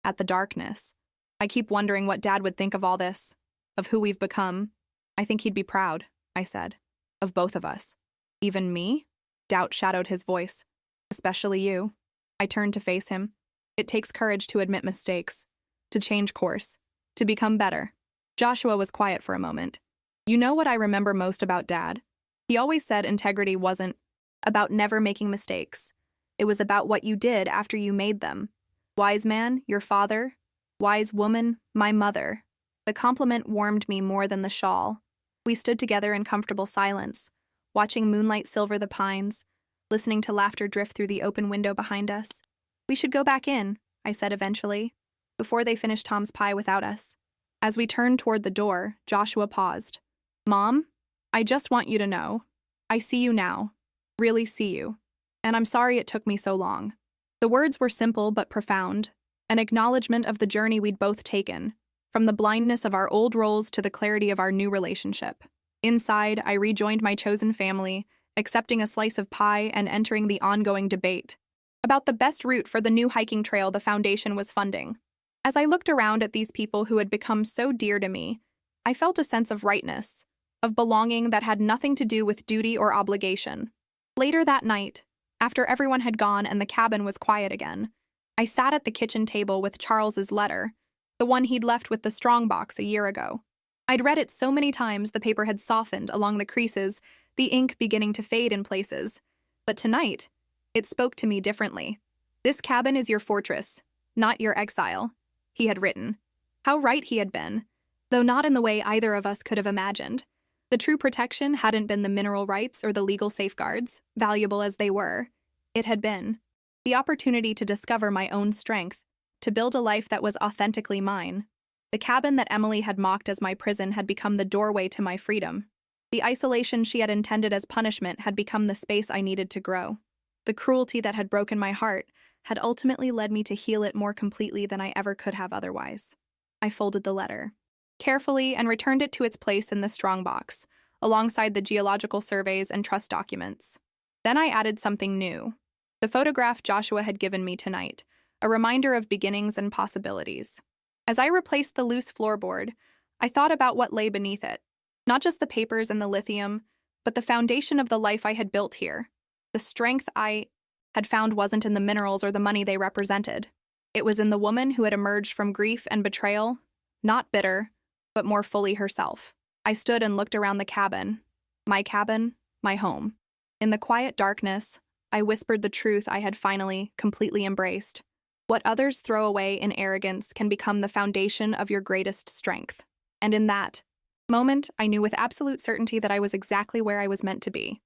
Speaker 1: at the darkness. "I keep wondering what Dad would think of all this, of who we've become." "I think he'd be proud," I said. "Of both of us." "Even me?" Doubt shadowed his voice. "Especially you." I turned to face him. It takes courage to admit mistakes, to change course, to become better. Joshua was quiet for a moment. "You know what I remember most about Dad? He always said integrity wasn't about never making mistakes. It was about what you did after you made them. Wise man, your father. Wise woman, my mother." The compliment warmed me more than the shawl. We stood together in comfortable silence, watching moonlight silver the pines, listening to laughter drift through the open window behind us. "We should go back in," I said eventually, before they finished Tom's pie without us. As we turned toward the door, Joshua paused. "Mom, I just want you to know. I see you now. Really see you. And I'm sorry it took me so long." The words were simple but profound, an acknowledgement of the journey we'd both taken, from the blindness of our old roles to the clarity of our new relationship. Inside, I rejoined my chosen family, accepting a slice of pie and entering the ongoing debate about the best route for the new hiking trail the foundation was funding. As I looked around at these people who had become so dear to me, I felt a sense of rightness, of belonging that had nothing to do with duty or obligation. Later that night, after everyone had gone and the cabin was quiet again, I sat at the kitchen table with Charles's letter, the one he'd left with the strongbox a year ago. I'd read it so many times the paper had softened along the creases, the ink beginning to fade in places. But tonight, it spoke to me differently. "This cabin is your fortress, not your exile," he had written. How right he had been, though not in the way either of us could have imagined. The true protection hadn't been the mineral rights or the legal safeguards, valuable as they were. It had been the opportunity to discover my own strength, to build a life that was authentically mine. The cabin that Emily had mocked as my prison had become the doorway to my freedom. The isolation she had intended as punishment had become the space I needed to grow. The cruelty that had broken my heart had ultimately led me to heal it more completely than I ever could have otherwise. I folded the letter carefully and returned it to its place in the strongbox, alongside the geological surveys and trust documents. Then I added something new. The photograph Joshua had given me tonight, a reminder of beginnings and possibilities. As I replaced the loose floorboard, I thought about what lay beneath it. Not just the papers and the lithium, but the foundation of the life I had built here. The strength I had found wasn't in the minerals or the money they represented. It was in the woman who had emerged from grief and betrayal, not bitter, but more fully herself. I stood and looked around the cabin, my home. In the quiet darkness, I whispered the truth I had finally, completely embraced. What others throw away in arrogance can become the foundation of your greatest strength. And in that moment, I knew with absolute certainty that I was exactly where I was meant to be.